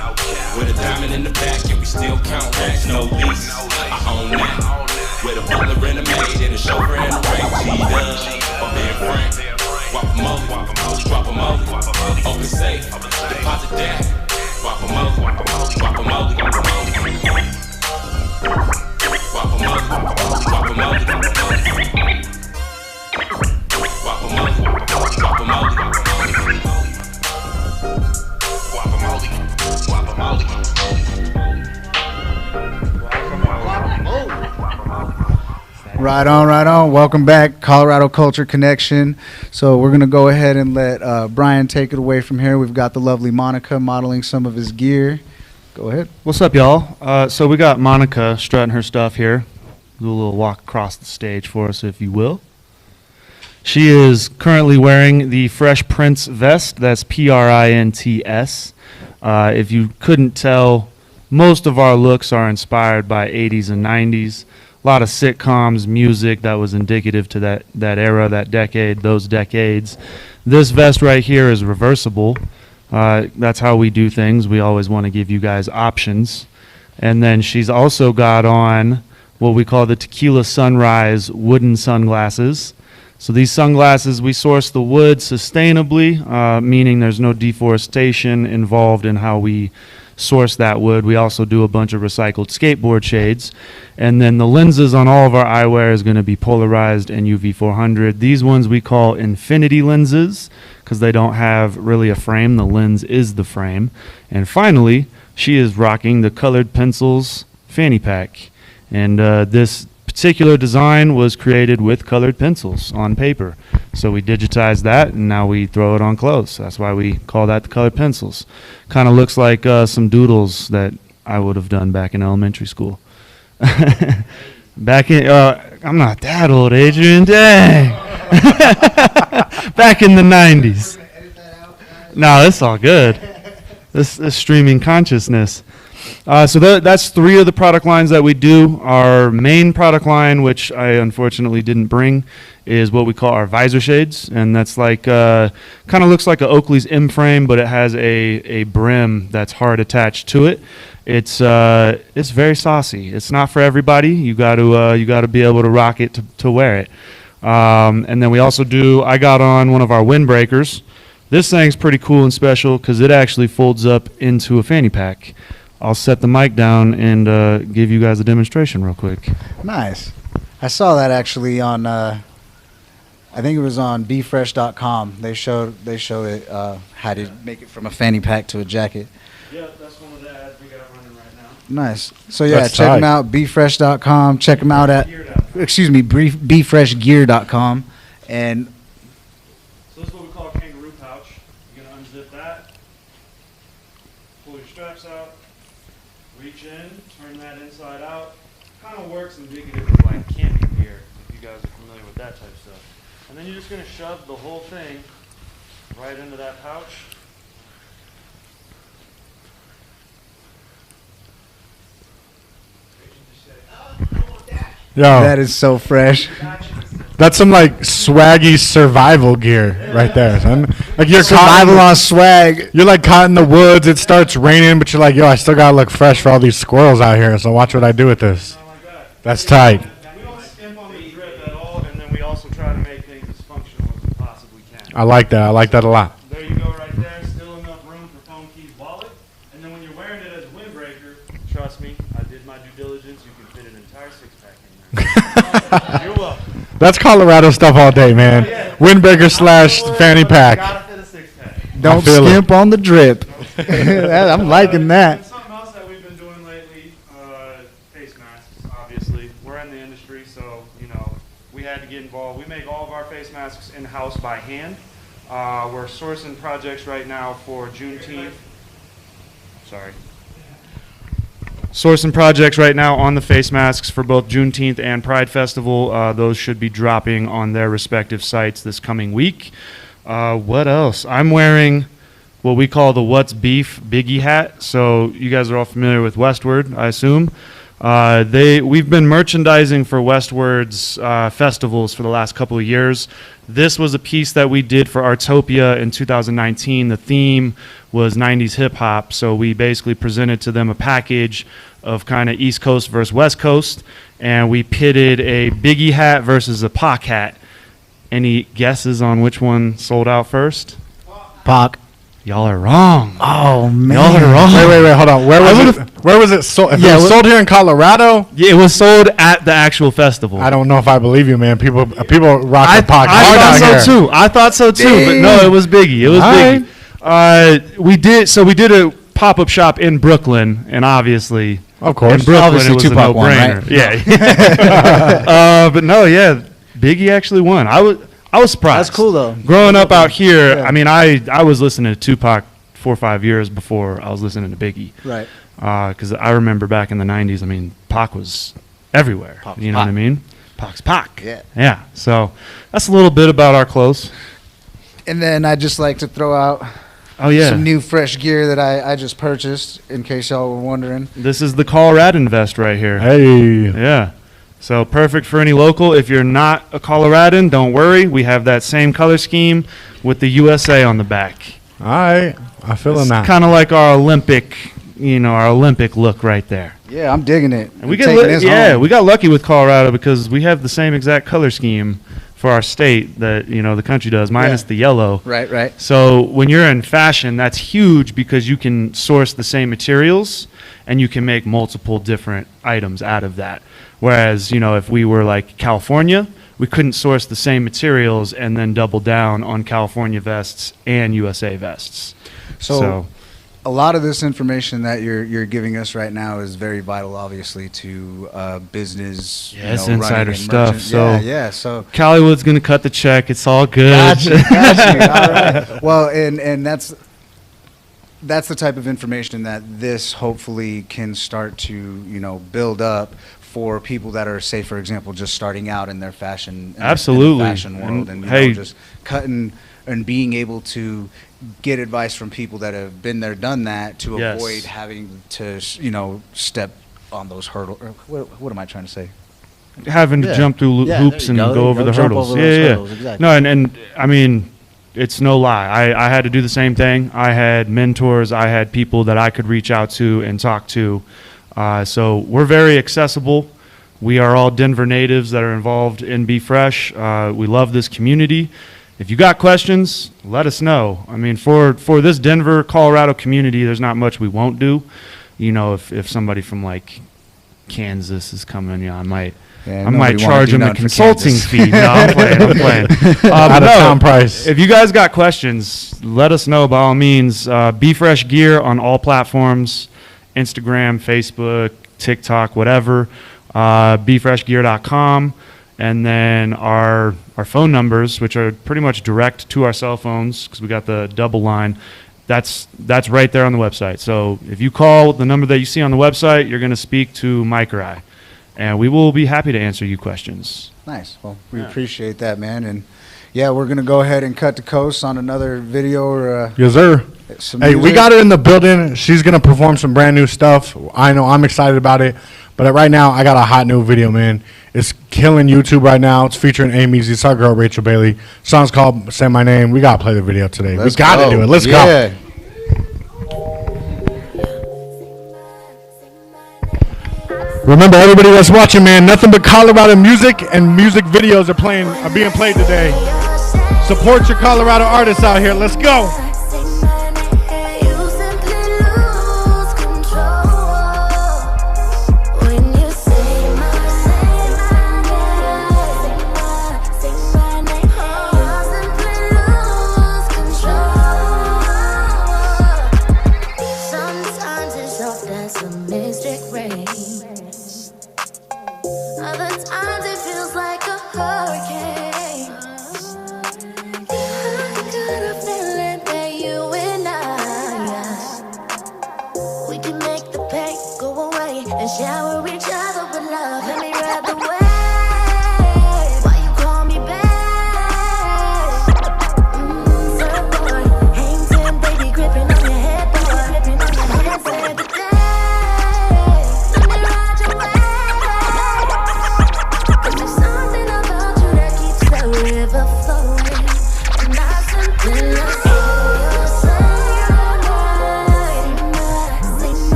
with a diamond in the back, and we still count racks, no lease. I own that, with a butler and a maid, and a chauffeur and a rape. G-Dub, I'm being frank. Guacamole, open safe, deposit that. Guacamole. Right on. Welcome back, Colorado Culture Connection. So we're going to go ahead and let Brian take it away from here. We've got the lovely Monica modeling some of his gear. Go ahead. What's up, y'all? So we got Monica strutting her stuff here. Do a little walk across the stage for us, if you will. She is currently wearing the Fresh Prince vest. That's Prints. If you couldn't tell, most of our looks are inspired by 80s and 90s. A lot of sitcoms, music that was indicative to that era, that decade, those decades. This vest right here is reversible. That's how we do things. We always want to give you guys options. And then she's also got on what we call the Tequila Sunrise wooden sunglasses. So these sunglasses, we source the wood sustainably, meaning there's no deforestation involved in how we source that wood. We also do a bunch of recycled skateboard shades. And then the lenses on all of our eyewear is going to be polarized and UV 400. These ones we call infinity lenses because they don't have really a frame. The lens is the frame. And finally, she is rocking the Colored Pencils fanny pack. And this particular design was created with colored pencils on paper. So we digitized that, and now we throw it on clothes. That's why we call that the Colored Pencils. Kind of looks like some doodles that I would have done back in elementary school. Back in, I'm not that old, Adrian. Dang. Back in the 90s. No, it's all good. This streaming consciousness. So that's 3 of the product lines that we do. Our main product line, which I unfortunately didn't bring, is what we call our visor shades, and that's like kind of looks like a Oakley's M frame, but it has a brim that's hard attached to it. It's very saucy. It's not for everybody. You got to be able to rock it to wear it. And then we also I got on one of our windbreakers. This thing's pretty cool and special because it actually folds up into a fanny pack. I'll set the mic down and give you guys a demonstration real quick. Nice. I saw that actually on, I think it was on BeFresh.com. They showed it how to make it from a fanny pack to a jacket. Yeah, that's one of the ads we got running right now. Nice. So yeah, That's check tight. them out. BeFresh.com. Check them out at, BeFreshGear.com. And So this is what we call a kangaroo pouch. You're gonna unzip that, pull your straps out, reach in, turn that inside out. Kind of works indicative of like camping gear, if you guys are familiar with that type of stuff. And then you're just gonna shove the whole thing right into that pouch. Yo, that is so fresh. that's some like swaggy survival gear right there, son. Like you're Survival on swag. You're like caught in the woods. It starts raining, but you're like, yo, I still gotta look fresh for all these squirrels out here. So watch what I do with this. That's tight. We don't skimp on the drip at all, and then we also try to make things as functional as we possibly can. I like that. I like that a lot. There you go right there. Still enough room for phone keys, wallet. And then when you're wearing it as a windbreaker, trust me, I did my due diligence. You can fit an entire six-pack in there. You're welcome. That's Colorado stuff all day, man. Windbreaker / fanny pack. Gotta fit a six-pack. Don't feel it. skimp on the drip. I'm liking that. And something else that we've been doing lately, face masks, obviously. We're in the industry, so, we had to get involved. We make all of our face masks in-house by hand. We're sourcing projects right now for Juneteenth. Sorry. Sourcing projects right now on the face masks for both Juneteenth and Pride Festival. Those should be dropping on their respective sites this coming week. What else? I'm wearing what we call the What's Beef Biggie hat. So you guys are all familiar with Westward, I assume. We've been merchandising for Westward's festivals for the last couple of years. This was a piece that we did for Artopia in 2019. The theme was 90s hip hop, so we basically presented to them a package of kind of East Coast versus West Coast, and we pitted a Biggie hat versus a Pac hat. Any guesses on which one sold out first? Pac. Y'all are wrong. Oh man. Y'all are wrong. Wait, hold on. Where was it sold? If it was sold here in Colorado? Yeah, it was sold at the actual festival. I don't know if I believe you, man. People rock the Pac I hard out thought here. so too. I thought so too, but no, it was Biggie. It was Biggie. We did a pop-up shop in Brooklyn, and obviously, of course, in Brooklyn, obviously it was Tupac a no-brainer. won, right? Yeah. But no, yeah, Biggie actually won. I was surprised. That's cool though. Growing up out here, I mean, I was listening to Tupac 4 or 5 years before I was listening to Biggie. Right. Because I remember back in the 90s, I mean, Pac was everywhere. Pac's you know Pac. what I mean? Pac's Pac. Yeah. Yeah. So that's a little bit about our clothes. And then I just like to throw out some new fresh gear that I just purchased, in case y'all were wondering. This is the Colorado vest right here. Hey. Yeah. So perfect for any local. If you're not a Coloradan, don't worry. We have that same color scheme with the USA on the back. All right. I feel It's that. kind of like our Olympic look right there. Yeah, I'm digging it. And we got lucky with Colorado because we have the same exact color scheme for our state that the country does, minus the yellow. Right. So when you're in fashion, that's huge because you can source the same materials and you can make multiple different items out of that. Whereas if we were like California, we couldn't source the same materials and then double down on California vests and USA vests. So a lot of this information that you're giving us right now is very vital, obviously, to business. Yeah, it's insider stuff. So Caliwood's gonna cut the check. It's all good. Gotcha. All right. Well, and that's the type of information that this hopefully can start to build up for people that are, say, for example, just starting out in their fashion. Absolutely. In the fashion world, and just cutting and being able to get advice from people that have been there, done that, to Yes. avoid having to, step on those hurdles. What am I trying to say? Having to jump through hoops and go over the jump hurdles. over Yeah, those yeah. hurdles, exactly. No, and I mean, it's no lie. I had to do the same thing. I had mentors. I had people that I could reach out to and talk to. So we're very accessible. We are all Denver natives that are involved in Be Fresh. We love this community. If you got questions, let us know. I mean, for this Denver, Colorado community, there's not much we won't do. You know, if somebody from like Kansas is coming, I might charge them a consulting fee. No, I'm playing. Out of town price. If you guys got questions, let us know by all means. Be Fresh Gear on all platforms, Instagram, Facebook, TikTok, whatever. BeFreshGear.com. And then our phone numbers, which are pretty much direct to our cell phones because we got the double line. That's right there on the website. So if you call the number that you see on the website, you're going to speak to Mike or I. And we will be happy to answer you questions. Nice. Well, we appreciate that, man. And yeah, we're going to go ahead and cut to coast on another video or yes, sir. Hey, we got her in the building. She's going to perform some brand new stuff. I know I'm excited about it. But right now, I got a hot new video, man. It's killing YouTube right now. It's featuring Amy. It's our girl, Rachel Bailey. Song's called Say My Name. We got to play the video today. We got to do it. Let's go. Remember, everybody that's watching, man, nothing but Colorado music and music videos are being played today. Support your Colorado artists out here. Let's go.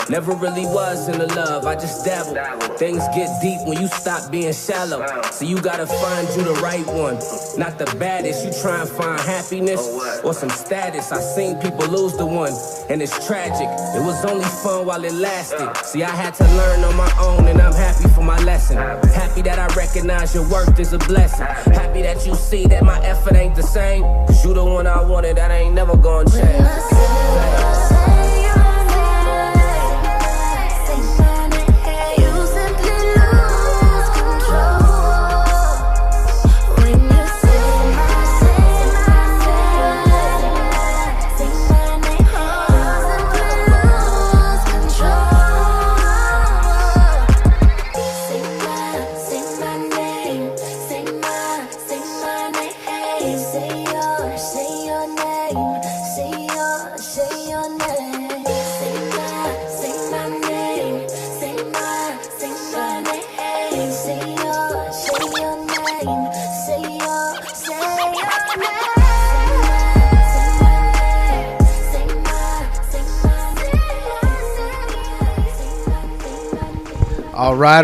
Never really was in the love, I just dabble. Things get deep when you stop being shallow. So you gotta find you the right one. Not the baddest, you try and find happiness or some status. I seen people lose the one, and it's tragic. It was only fun while it lasted. See, I had to learn on my own, and I'm happy for my lesson. Happy that I recognize your worth is a blessing. Happy that you see that my effort ain't the same. Cause you the one I wanted, that ain't never gonna change.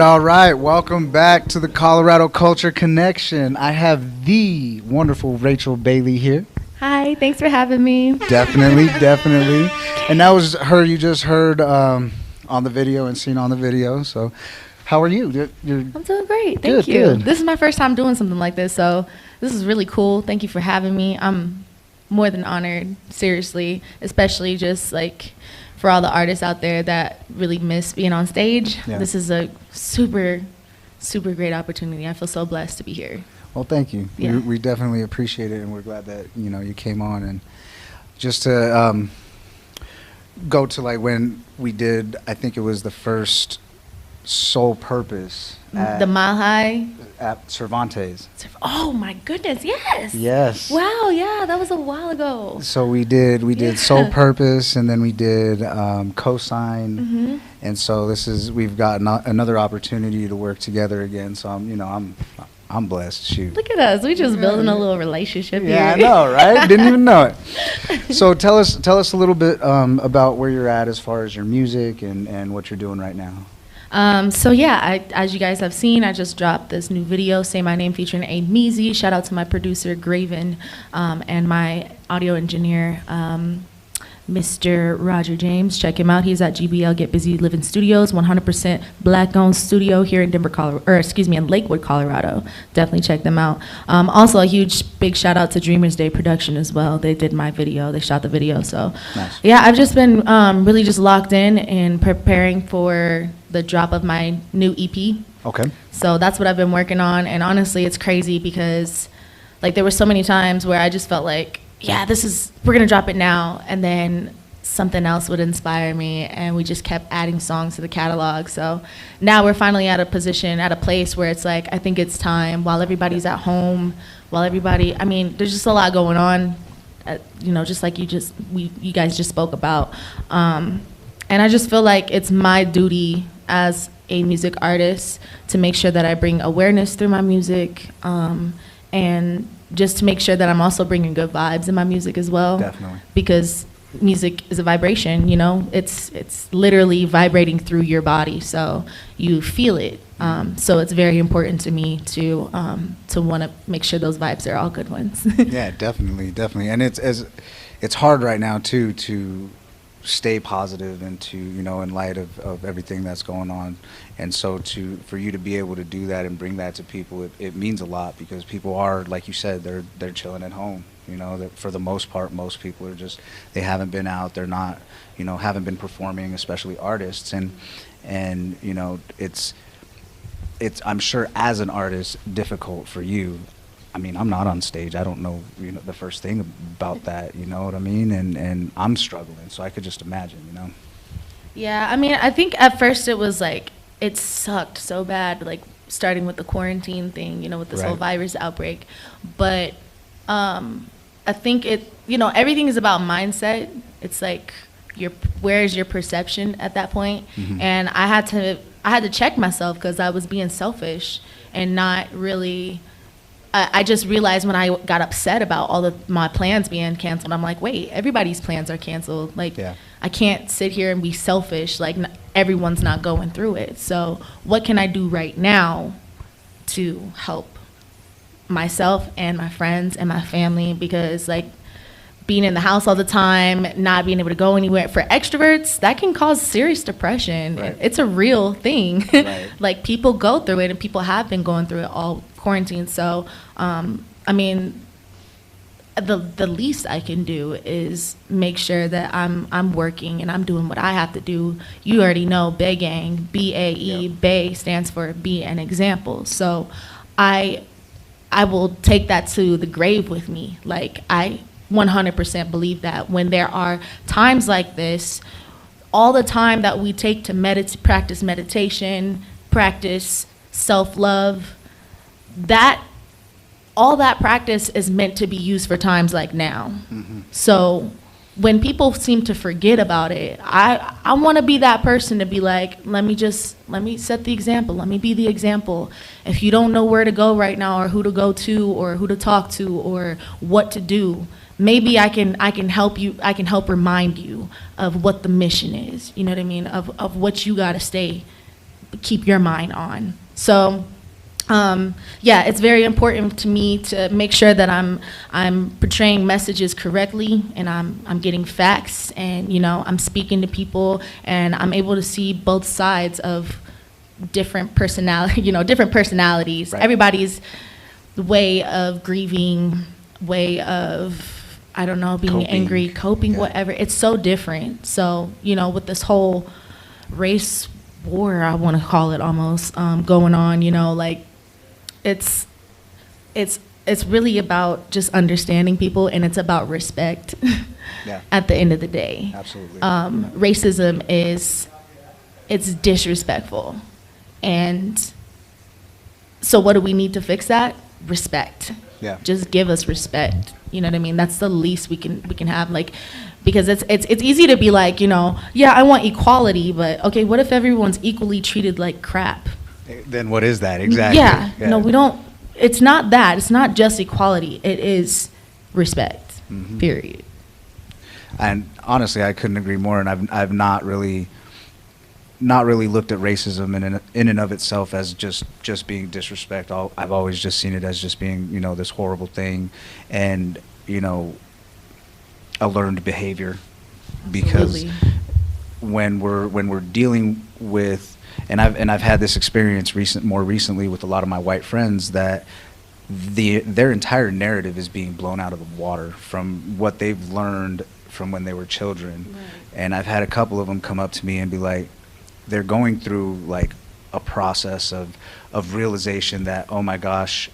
All right. Welcome back to the Colorado Culture Connection. I have the wonderful Rachel Bailey here. Hi, thanks for having me. Definitely. And that was her you just heard on the video and seen on the video. So how are you? I'm doing great. Thank you. Good. This is my first time doing something like this, so this is really cool. Thank you for having me. I'm more than honored, seriously, especially just like for all the artists out there that really miss being on stage. Yeah. This is a super super great opportunity. I feel so blessed to be here. Well, thank you. Yeah. We definitely appreciate it, and we're glad that you came on. And just to go to like when we did, I think it was the first Soul Purpose The Mile High at Cervantes. Oh my goodness, yes. Yes. Wow, yeah, that was a while ago. So we did Soul Purpose, and then we did Cosign, Mhm. and so we've got another opportunity to work together again. So I'm blessed. Shoot. Look at us. We just building a little relationship Yeah, I here. know, right? Didn't even know it. So tell us a little bit about where you're at as far as your music and what you're doing right now. So yeah, as you guys have seen, I just dropped this new video, Say My Name, featuring A Meezy. Shout out to my producer, Graven, and my audio engineer, Mr. Roger James. Check him out. He's at GBL Get Busy Living Studios, 100% black-owned studio here in in Lakewood, Colorado. Definitely check them out. Also, a big shout out to Dreamers Day Production as well. They did my video. They shot the video. So, Nice. yeah, I've just been really just locked in and preparing for the drop of my new EP. Okay. So that's what I've been working on. And honestly, it's crazy because like there were so many times where I just felt like, yeah, we're going to drop it now. And then something else would inspire me. And we just kept adding songs to the catalog. So now we're finally at a place where it's like, I think it's time while everybody's at home, there's just a lot going on, just like you guys just spoke about. And I just feel like it's my duty as a music artist to make sure that I bring awareness through my music, and just to make sure that I'm also bringing good vibes in my music as well. Definitely. Because music is a vibration, it's literally vibrating through your body, so you feel it. So it's very important to me to want to make sure those vibes are all good ones. Yeah, definitely. And it's hard right now too to stay positive and to in light of everything that's going on, and so for you to be able to do that and bring that to people, it means a lot, because people are, like you said, they're chilling at home. That for the most part, most people are they haven't been out, they're not haven't been performing, especially artists, and it's I'm sure as an artist difficult for you. I mean, I'm not on stage. I don't know, the first thing about that, you know what I mean? And I'm struggling, so I could just imagine, Yeah, I mean, I think at first it was like, it sucked so bad, like starting with the quarantine thing, with this whole virus outbreak. But I think everything is about mindset. It's like, where is your perception at that point? Mm-hmm. And I had to check myself, because I was being selfish and not really. I just realized when I got upset about all of my plans being canceled, I'm like, wait, everybody's plans are canceled. Like, yeah. I can't sit here and be selfish. Like, everyone's not going through it. So what can I do right now to help myself and my friends and my family? Because, like, being in the house all the time, not being able to go anywhere, for extroverts, that can cause serious depression. Right. It's a real thing. Right. Like, people go through it, and people have been going through it all quarantine. So, I mean, the least I can do is make sure that I'm working and I'm doing what I have to do. You already know, BAE, B-A-E, BAE stands for be an example. So I will take that to the grave with me. Like, I 100% believe that when there are times like this, all the time that we take to practice meditation, practice self-love, all that practice is meant to be used for times like now. Mm-hmm. So when people seem to forget about it, I want to be that person to be like, let me set the example. Let me be the example. If you don't know where to go right now, or who to go to, or who to talk to, or what to do, maybe I can help you. I can help remind you of what the mission is. You know what I mean? Of what you got to keep your mind on. So, yeah, it's very important to me to make sure that I'm portraying messages correctly, and I'm getting facts, and I'm speaking to people, and I'm able to see both sides of different personalities. Right. Everybody's way of grieving, way of, I don't know, being angry, coping, yeah. whatever. It's so different. So, with this whole race war, I want to call it almost, going on, you know, like it's really about just understanding people, and it's about respect. Yeah. At the end of the day. Absolutely. Racism it's disrespectful. And so what do we need to fix that? Respect. Yeah. Just give us respect. You know what I mean? That's the least we can have, like, because it's easy to be like, you know, yeah, I want equality, but okay, what if everyone's equally treated like crap? Then what is that exactly? Yeah. No, we don't. It's not that. It's not just equality. It is respect. Mhm. Period. And honestly, I couldn't agree more. And I've not really looked at racism in and of itself as just being disrespect. I've always just seen it as just being, you know, this horrible thing, and, you know, a learned behavior. Because when we're dealing with, and I've had this experience more recently with a lot of my white friends, that their entire narrative is being blown out of the water from what they've learned from when they were children. Right. And I've had a couple of them come up to me and be like, they're going through like a process of realization that, oh my gosh,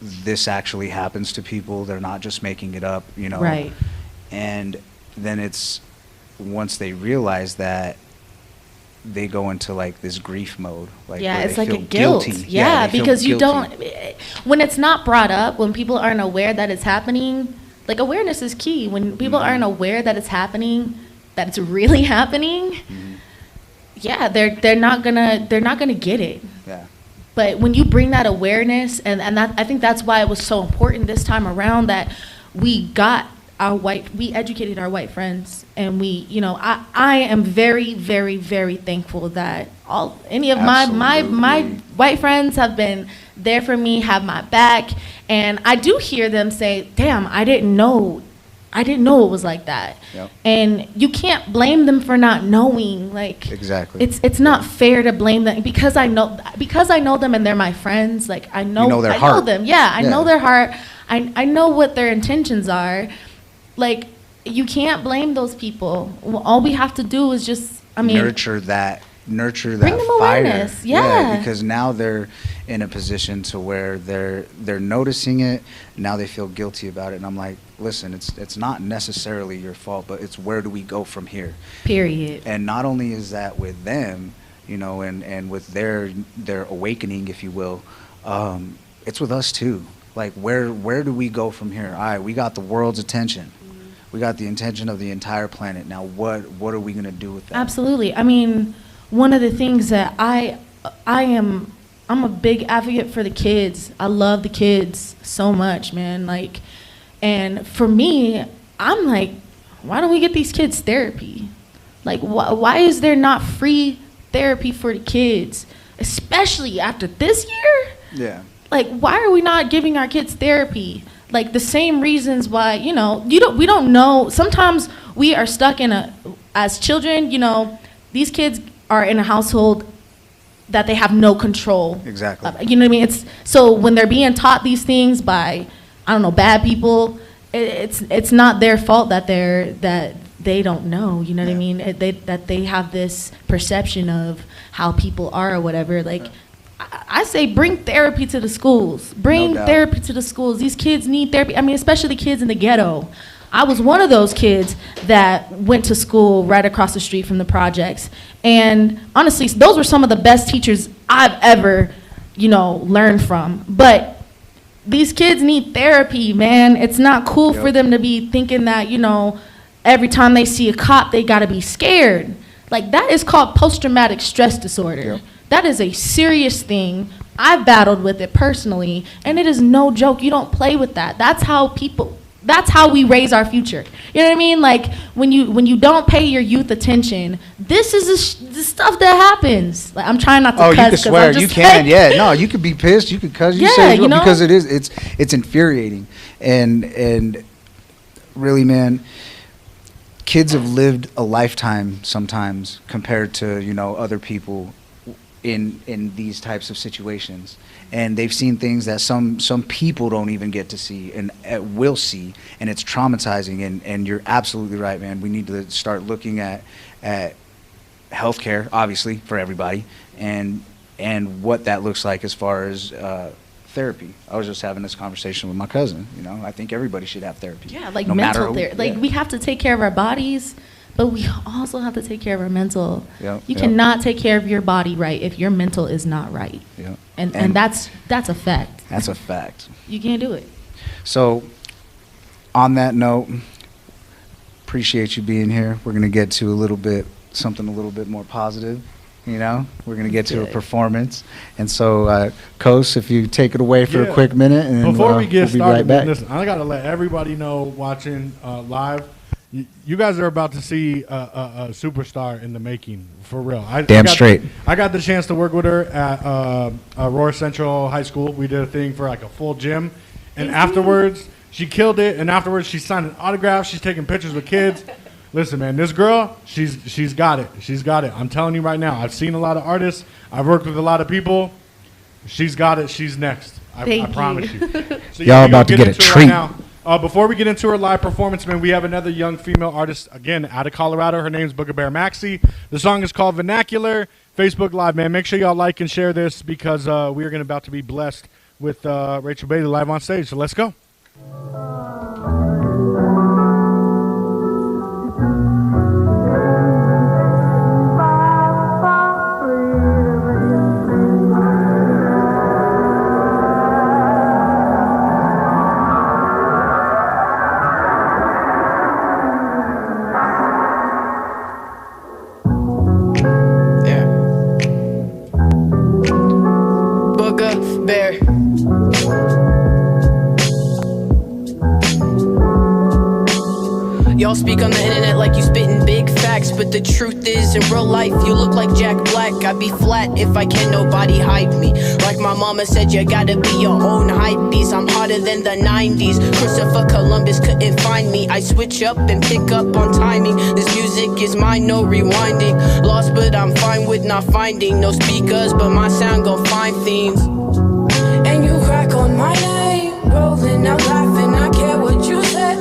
this actually happens to people. They're not just making it up, you know. Right. And then it's, once they realize that, they go into like this grief mode. Like, yeah, where it's they like a feel guilt. guilty. Yeah, they feel because you guilty. don't, when it's not brought up, when people aren't aware that it's happening, like, awareness is key. When people aren't aware that it's happening, that it's really happening, yeah, they're not gonna get it. Yeah. But when you bring that awareness, and that, I think that's why it was so important this time around, that we educated our white friends, and we, you know, I am very, very, very thankful that any of my white friends have been there for me, have my back, and I do hear them say, damn, I didn't know it was like that. Yep. And you can't blame them for not knowing. Like, exactly. It's not fair to blame them because I know them and they're my friends. Like, I know their I heart. know them. Yeah, I know their heart. I know what their intentions are. Like, you can't blame those people. All we have to do is just, nurture that bring them fire. awareness. Yeah. Because now they're in a position to where they're noticing it. Now they feel guilty about it, and I'm like, listen, it's not necessarily your fault, but it's where do we go from here? Period. And not only is that with them, you know, and with their awakening, if you will, it's with us too. Like, where do we go from here? All right, we got the world's attention. We got the attention of the entire planet. Now, what are we gonna do with that? Absolutely. I mean, one of the things that I'm a big advocate for the kids. I love the kids so much, man. Like, and for me, I'm like, why don't we get these kids therapy? Like, why is there not free therapy for the kids, especially after this year? Yeah. Like, why are we not giving our kids therapy? Like, the same reasons why, you know, we don't know. Sometimes we are stuck as children, you know, these kids are in a household that they have no control. Exactly. You know what I mean? So when they're being taught these things by, I don't know, bad people, it's not their fault that they don't know. You know what I mean? That they have this perception of how people are or whatever. Like, I say bring therapy to the schools. Bring therapy to the schools. These kids need therapy. I mean, especially the kids in the ghetto. I was one of those kids that went to school right across the street from the projects. And honestly, those were some of the best teachers I've ever, you know, learned from. But these kids need therapy, man. It's not cool for them to be thinking that, you know, every time they see a cop, they gotta be scared. Like, that is called post-traumatic stress disorder. Yep. That is a serious thing. I've battled with it personally, and it is no joke. You don't play with that. That's how we raise our future. You know what I mean? Like, when you don't pay your youth attention, this is the stuff that happens. Like, I'm trying not to cuss. Oh, you can swear. You can. Yeah. No, you could be pissed. You could cuss. You say, you know? Because it's infuriating. And really, man, kids have lived a lifetime sometimes compared to, you know, other people in these types of situations, and they've seen things that some people don't even get to see and will see, and it's traumatizing. And you're absolutely right, man. We need to start looking at healthcare, obviously, for everybody, and what that looks like as far as therapy. I was just having this conversation with my cousin. You know, I think everybody should have therapy. Yeah, like no mental matter therapy. Like we have to take care of our bodies, but we also have to take care of our mental. Yep, You yep. cannot take care of your body right if your mental is not right. Yeah. And that's a fact. That's a fact. You can't do it. So, on that note, appreciate you being here. We're gonna get to something a little bit more positive. You know, we're gonna get to a performance, and so, Kos, if you take it away for a quick minute, and before we get we'll be started, right back. listen, I gotta let everybody know watching live. You guys are about to see a superstar in the making, for real. I got the chance to work with her at Aurora Central High School. We did a thing for like a full gym, and afterwards she killed it. And afterwards she signed an autograph. She's taking pictures with kids. Listen, man, this girl, she's got it. She's got it. I'm telling you right now. I've seen a lot of artists. I've worked with a lot of people. She's got it. She's next. I promise you. So Y'all about to get a treat. Right now. Before we get into her live performance, man, we have another young female artist, again, out of Colorado. Her name's Booger Bear Maxie. The song is called Vernacular. Facebook Live, man. Make sure y'all like and share this because we are about to be blessed with Rachel Bailey live on stage. So let's go. Y'all speak on the internet like you spitting big facts, but the truth is, in real life, you look like Jack Black. I be flat if I can, nobody hype me. Like my mama said, you gotta be your own hype beast. I'm hotter than the 90s. Christopher Columbus couldn't find me. I switch up and pick up on timing. This music is mine, no rewinding. Lost, but I'm fine with not finding no speakers, but my sound gon' find themes. And you crack on my name, rolling out laughing, I care what you say.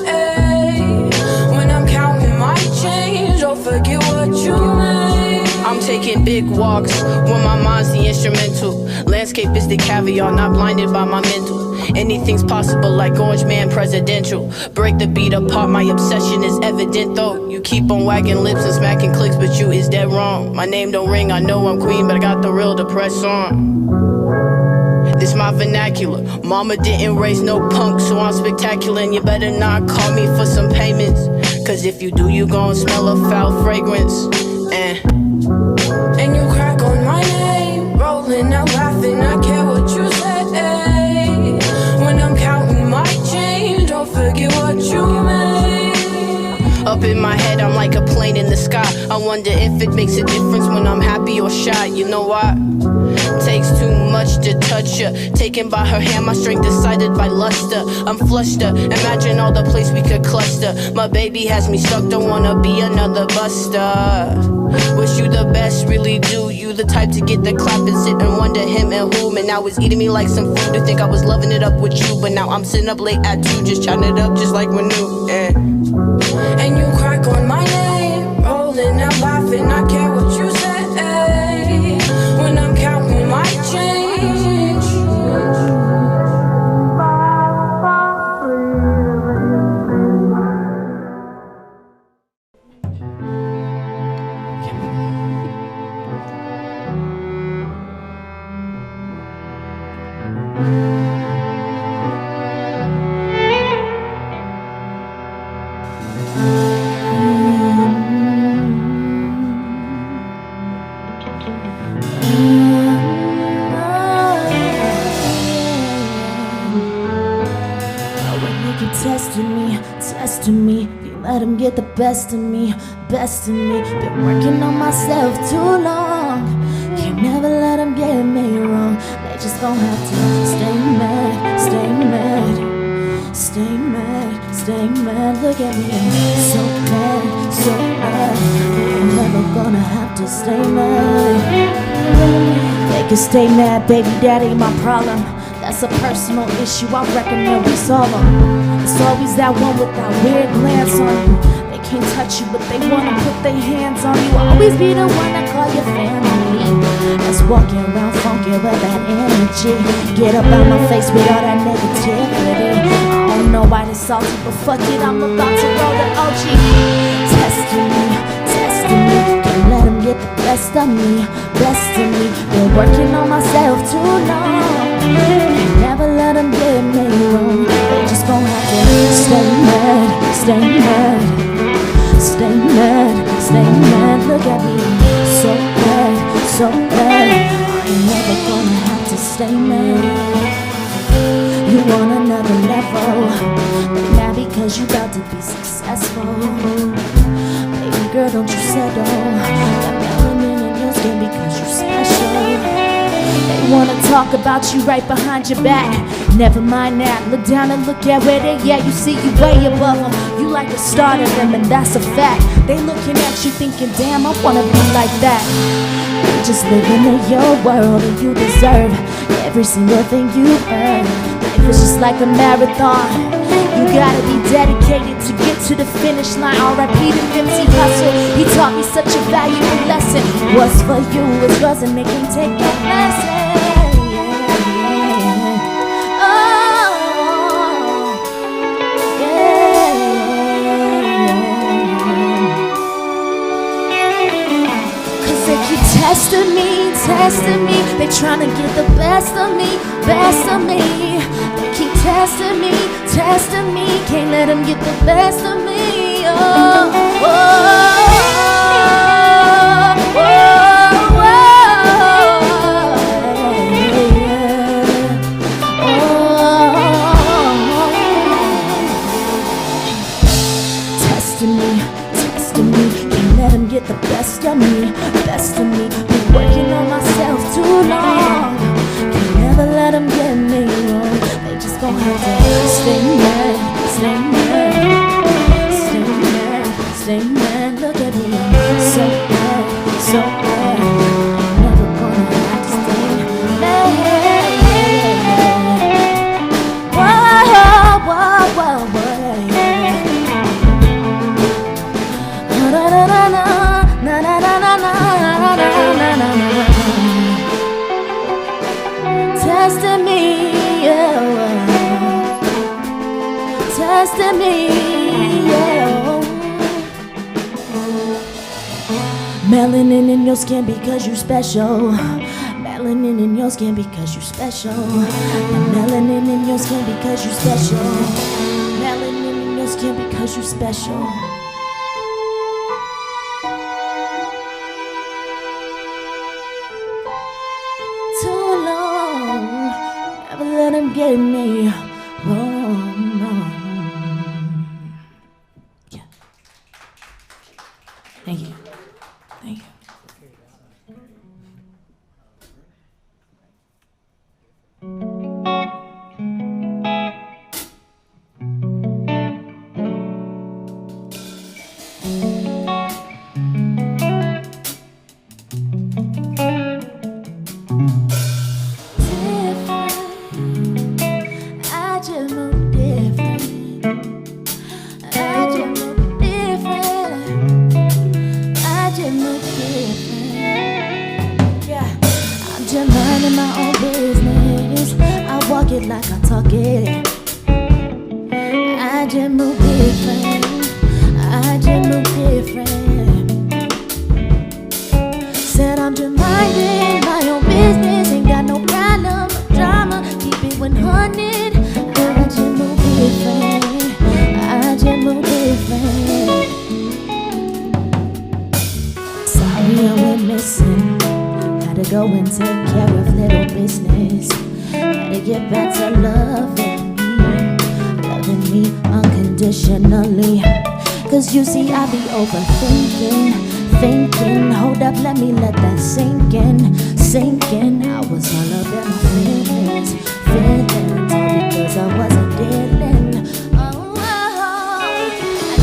Forget what you made. I'm taking big walks when my mind's the instrumental. Landscape is the caviar, not blinded by my mental. Anything's possible like Orange Man presidential. Break the beat apart, my obsession is evident though. You keep on wagging lips and smacking clicks, but you is dead wrong. My name don't ring, I know I'm queen, but I got the real to press on. This my vernacular. Mama didn't raise no punk, so I'm spectacular. And you better not call me for some payments, cause if you do, you gon' smell a foul fragrance. And you crack on my name, rolling out laughing, I care what you say. When I'm counting my change, don't forget what you made. Up in my head, I'm like a plane in the sky. I wonder if it makes a difference when I'm happy or shy. You know why? Takes too much to touch her. Taken by her hand, my strength decided by luster. I'm flustered, imagine all the place we could cluster. My baby has me stuck, don't wanna be another buster. Wish you the best, really do. You the type to get the clap and sit and wonder him and whom. And now it's eating me like some food to think I was loving it up with you. But now I'm sitting up late at 2, just chatting it up just like we're new. And you crack on my name, rolling out laughing, I care what you say. When I'm counting my change. Testing me, you let him get the best of me, best of me. Been working on myself too long, can't never let him get me wrong. They just gon' have to stay mad, stay mad, stay mad, stay mad. Look at me, so mad, so mad. I'm never gonna have to stay mad. They can stay mad, baby, that ain't my problem. That's a personal issue, I reckon that we solve them. It's always that one with that weird glance on you. They can't touch you, but they wanna put their hands on you. Always be the one that call your family. That's walking around funky with that energy. Get up out my face with all that negativity. I don't know why they salty, but fuck it, I'm about to roll the OG. Testing me, can't let them get the best of me, best of me. Been working on myself too long. Never let them get me wrong. They just gon' have to stay mad, stay mad, stay mad, stay mad. Look at me, so bad, so bad. I ain't never gonna have to stay mad. You on another level, but mad because you about to be successful. Baby girl, don't you settle. Got melanin in your skin because you're special. They wanna talk about you right behind your back. Never mind that, look down and look at where they at. You see you way above them. You like a star to them and that's a fact. They looking at you thinking, damn, I wanna be like that. You're just living in your world and you deserve every single thing you earn. Life is just like a marathon. You gotta be dedicated to get to the finish line. R.I.P. to Nipsey Hussle. He taught me such a valuable lesson. What's for you is yours and they can take your blessing. Testing me, they tryna get the best of me, best of me. They keep testing me, can't let them get the best of me. Oh, oh, oh, oh, oh. Testing me, can't let them get the best of me, best of me. Been working on myself too long. Can never let them get me wrong. They just gon' have to stay mad, stay mad, stay mad, stay mad. Look at me, so bad, so bad. I'm never gonna have to stay mad. Whoa, whoa, whoa, whoa. Na na na na na na na na na na na na. Testing me, yeah. Testing me, yeah. Melanin in your skin because you special. Melanin in your skin because you special. Melanin in your skin because you special. Melanin in your skin because you special. Never let them get me wrong, wrong. Yeah. Thank you. Thank you. Like I talk it, I just move different. I just move different. Said I'm just minding my own business, ain't got no problem, no drama. Keep it 100. I just move different. I just move different. Sorry I went missing. Had to go and take care of little business. Gotta get back to loving me unconditionally. Cause you see I be overthinking, thinking. Hold up, let me let that sink in, sink in. I was all up in my feelings, feelings. All because I wasn't dealing. Oh, I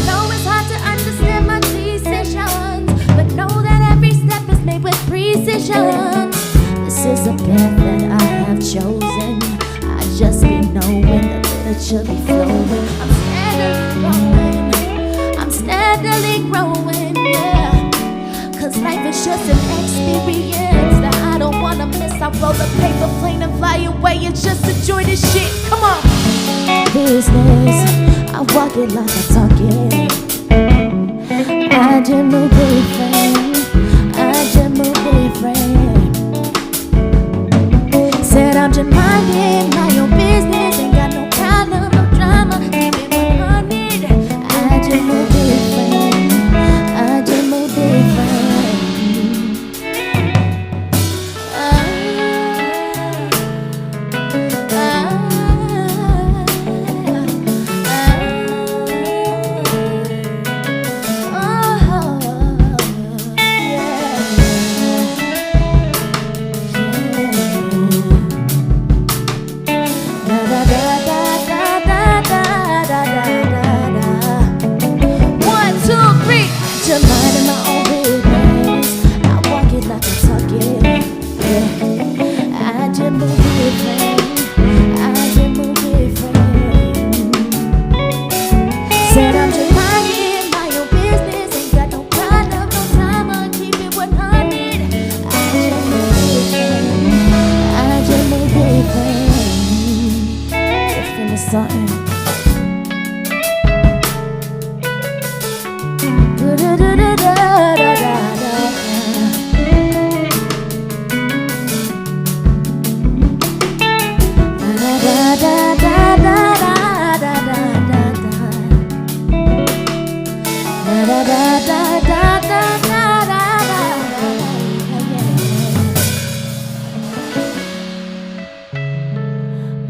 know it's hard to understand my decisions, but know that every step is made with precision. This is a path that I have chosen. I just be knowing that it should be flowing. I'm standing steadily growing, yeah. Cause life is just an experience that I don't wanna miss. I roll the paper plane and fly away and just enjoy this shit. Come on. Business, I walk it like I talk it. I just move different. I just move different. Said I'm just minding my own business. Ain't got no problem, no drama. Keep it 100. I just move different. I just move different.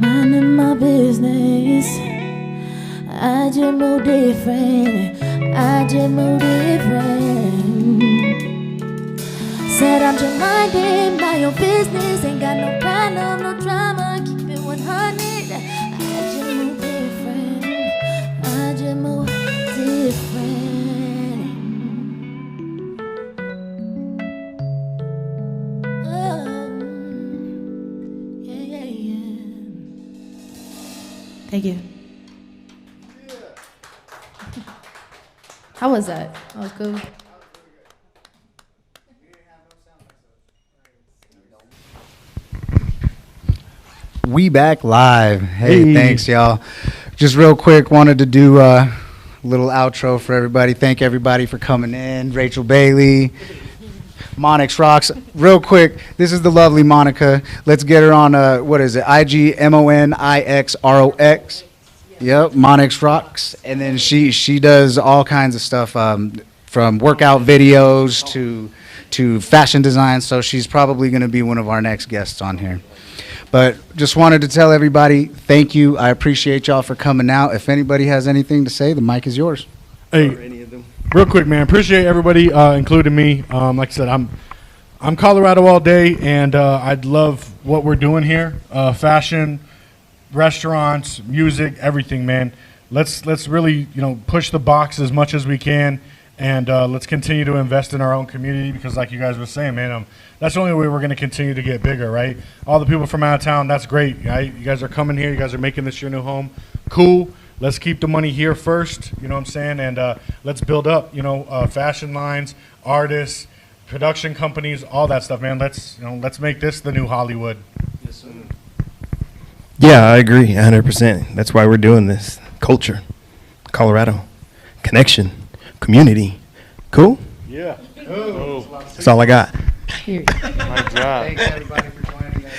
Minding my business. I just move different. I just move different. Said I'm just minding my own business. Ain't got no problem, no drama. Keep it 100. I just move different. I just move different. Thank you. How was that? That was cool. We back live. Hey, thanks, y'all. Just real quick, wanted to do a little outro for everybody. Thank everybody for coming in. Rachel Bailey, Monix Rocks. Real quick, this is the lovely Monica. Let's get her on, what is it? IG MONIXROX. Yep, Monix Rocks. And then she does all kinds of stuff, from workout videos to fashion design. So she's probably going to be one of our next guests on here. But just wanted to tell everybody, thank you. I appreciate y'all for coming out. If anybody has anything to say, the mic is yours. Hey, real quick, man. Appreciate everybody, including me. Like I said, I'm Colorado all day, and I'd love what we're doing here. Fashion, restaurants, music, everything, man. Let's really, push the box as much as we can, and let's continue to invest in our own community, because like you guys were saying, man, that's the only way we're going to continue to get bigger, right? All the people from out of town, that's great, right? You guys are coming here. You guys are making this your new home. Cool. Let's keep the money here first, you know what I'm saying? And let's build up, fashion lines, artists, production companies, all that stuff, man. Let's make this the new Hollywood. Yes, sir. Yeah, I agree 100%. That's why we're doing this. Culture, Colorado, connection, community. Cool? Yeah. That's all I got. My job. Thanks, everybody, for joining us.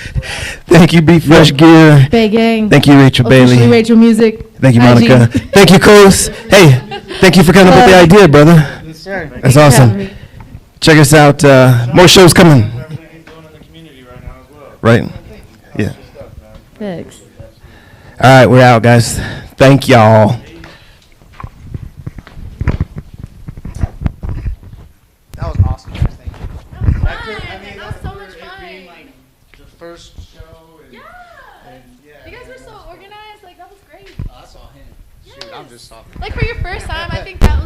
Thank you, Be Fresh Gear. Bay Gang. Thank you, Rachel Officially Bailey. Rachel Music. Thank you, IG. Monica. Thank you, Coase. Hey, thank you for coming up with the idea, brother. Yes, sir. That's awesome. Check us out. More shows coming. Right? Yeah. Thanks. All right, we're out, guys. Thank y'all. That was awesome, guys. Thank you. That was so much fun. Being like the first show. And, You guys were so organized. Like, that was great. I saw him. Shoot, I'm just soft. Like, for your first time, I think that